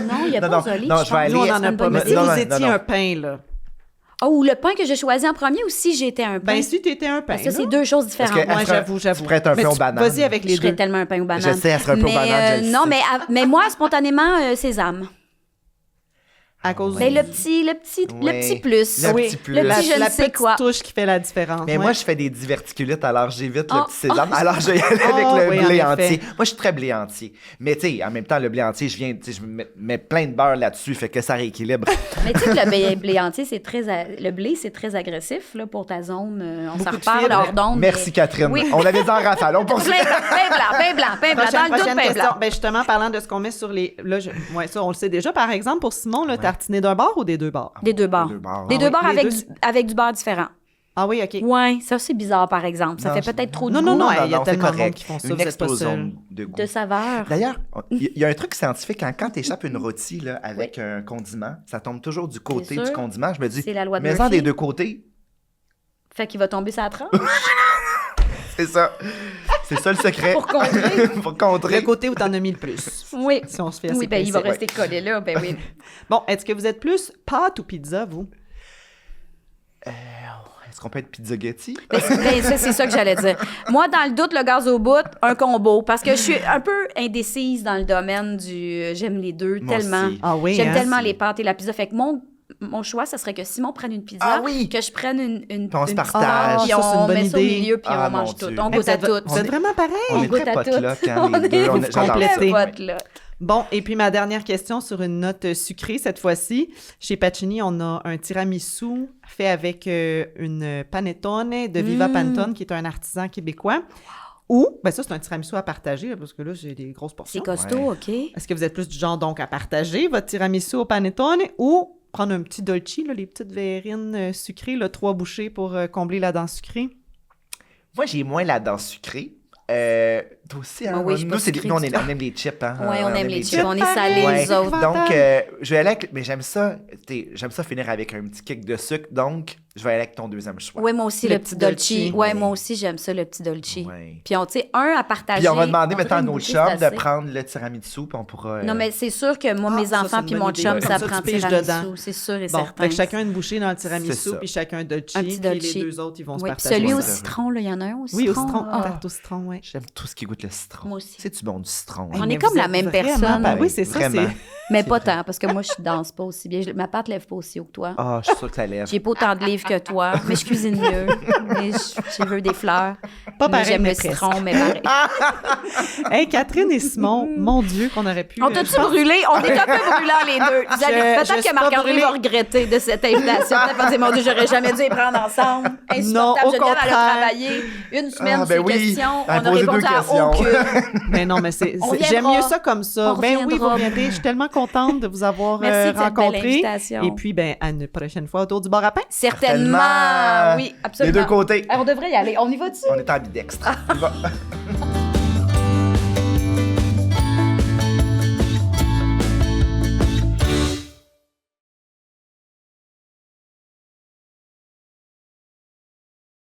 Non, il n'y a Non, pas non, aux olives. non, je je vais pense. Nous, on aller- n'en a une pas. bonne Mais idée. si Non, vous non, étiez non. un pain, là. Oh, le pain que j'ai choisi en premier ou si j'étais un pain? Ben, si tu étais un pain. Parce que là. c'est deux choses Parce différentes. que- Moi, Elle fera- j'avoue. tu prêtes un Mais pain aux bananes. Vas-y avec Je les serais deux. tellement un pain aux bananes. Je sais, elle serait un peu aux bananes, je le non, sais. mais moi, spontanément, sésame. À cause Ben, Oui. le petit plus. Le Oui, petit plus. le la, petit je ne la sais petite quoi. touche qui fait la différence. Mais ouais. moi, je fais des diverticulites, alors j'évite le Oh, petit sésame. Alors, je vais y aller avec Oh, le oui, blé en effet. entier. Moi, je suis très blé entier. Mais tu sais, en même temps, le blé entier, je mets plein de beurre là-dessus, fait que ça rééquilibre. Mais tu sais que le blé entier, le blé, c'est très agressif là, pour ta zone. On s'en Beaucoup de reparle fibres. hors d'onde. Merci, Catherine. Oui. On avait dit en rafale. On Pain poursuit. blanc. Dans le doute, Prochaine pain question. blanc. Ben justement, parlant de ce qu'on met sur les... Là, ouais, ça, on le sait déjà. Par exemple, pour Simon, là, tartiner d'un bord ou des deux bords? Des deux bords. Des deux bords. Des Ah deux oui, bords les avec, deux, avec du beurre différent. Ah oui, OK. Ouais, ça, c'est bizarre, par exemple. Ça Non, fait je- peut-être trop de Non, goût, non, non, il y a c'est tellement de monde correct. qui font ça, Une vous êtes pas explosion seul. de goût. de saveur. D'ailleurs, il y a un truc scientifique, quand tu échappes une rôtie là, avec un condiment, ça tombe toujours du côté Bien du sûr. condiment. Je me dis, C'est la loi de mais-en Murphy. des deux côtés, Fait qu'il va tomber sa tranche c'est ça. C'est ça le secret. pour contrer. Pour contrer. Le côté où t'en as mis le plus. Oui. Si on se fait assez Oui, ben il va précis. rester collé là. Ben oui. Bon, est-ce que vous êtes plus pâte ou pizza, vous? Est-ce qu'on peut être pizzaghetti? Ben, c'est ça que j'allais dire. Moi, dans le doute, le gaz au bout, un combo. Parce que je suis un peu indécise dans le domaine du j'aime les deux Moi tellement. aussi. Ah oui, J'aime hein? tellement les pâtes et la pizza. Fait que mon choix, ça serait que Simon prenne une pizza, Ah oui! que je prenne une Puis on se une partage. puis Ah, ça, c'est une on bonne met ça au idée. milieu, puis Ah, on mange mon tout. Dieu. On Mais goûte à vous êtes- tout. Vous êtes vraiment pareil. On est goûte très à potes tout. là quand les deux. On est J'adore complétés. ça. potes, là. Bon, et puis ma dernière question sur une note sucrée cette fois-ci. Chez Pacini, on a un tiramisu fait avec une panettone de Viva Pantone, qui est un artisan québécois. Ou, ben ça, c'est un tiramisu à partager, parce que là, j'ai des grosses portions. C'est costaud, OK. Est-ce que vous êtes plus du genre, donc, à partager votre tiramisu au panettone ou prendre un petit dolce, là, les petites verrines sucrées, là, 3 bouchées pour combler la dent sucrée? Moi, j'ai moins la dent sucrée. Toi aussi, hein? Moi, oui, je suis nous, pas c'est sucrée on du tout. aime les chips, hein? Oui, on aime les chips. On est Pareil. salés, Ouais. les autres. Donc, je vais aller avec... Mais j'aime ça, j'aime ça finir avec un petit kick de sucre, donc je vais aller avec ton deuxième choix. Oui, moi aussi, Le le petit petit dolce. dolce. Oui, moi aussi, j'aime ça, le petit dolce. Ouais. Puis, tu sais, un à partager. Puis on va demander maintenant à dirait nos une bouchée, chums c'est de assez. prendre le tiramisu, puis on pourra... Non, mais c'est sûr que moi, mes ça, enfants c'est puis une mon bonne idée. chum, Comme ça ça, tu prend piges tiramisu, dedans. c'est sûr et Bon, certain. fait que chacun une bouchée dans le C'est tiramisu, ça. puis chacun un dolce, Un petit puis dolce. les deux autres, ils vont se Oui, puis partager. celui au ça. citron, là, il y en a un au citron. Oui, au citron, Ah. tarte au citron, oui. J'aime tout ce qui goûte le citron. Moi aussi. C'est-tu bon du citron? On hein? est Mais comme vous la êtes même vraiment personne. pareil. Oui, c'est ça, Vraiment. c'est... Mais C'est pas vrai. tant, parce que moi, je danse pas aussi bien. Ma patte lève pas aussi haut que toi. Ah, je suis sûre que ça lève. J'ai pas autant de livres que toi, mais je cuisine mieux. Mais je veux des fleurs. Pas Mais pareil, j'aime mais le presque. citron, mais pareil. Hey, Catherine et Simon, mon Dieu, qu'on aurait pu... On t'a-tu brûlé? On est un peu brûlants, les deux. Vous allez- Je Peut-être suis que pas Marc-André brûlée. va regretter de cette invitation. Peut-être va dire, mon Dieu, j'aurais jamais dû les prendre ensemble. Non, au Insupportable. Geneviève, elle a contraire. travaillé une semaine Ah, sur ben ces oui. questions. Elle a On a posé répondu deux à questions. aucune. Mais non, mais On j'aime reviendra. mieux ça comme ça. On Ben oui, vous reviendra. reviendrez. Je suis tellement contente de vous avoir Merci de cette belle rencontrés. invitation. Et puis, ben, à une prochaine fois autour du bar à pain. Certainement. Certainement. Oui, Les absolument. deux côtés. On devrait y aller. On y va-tu? On est ambidextre. On y va.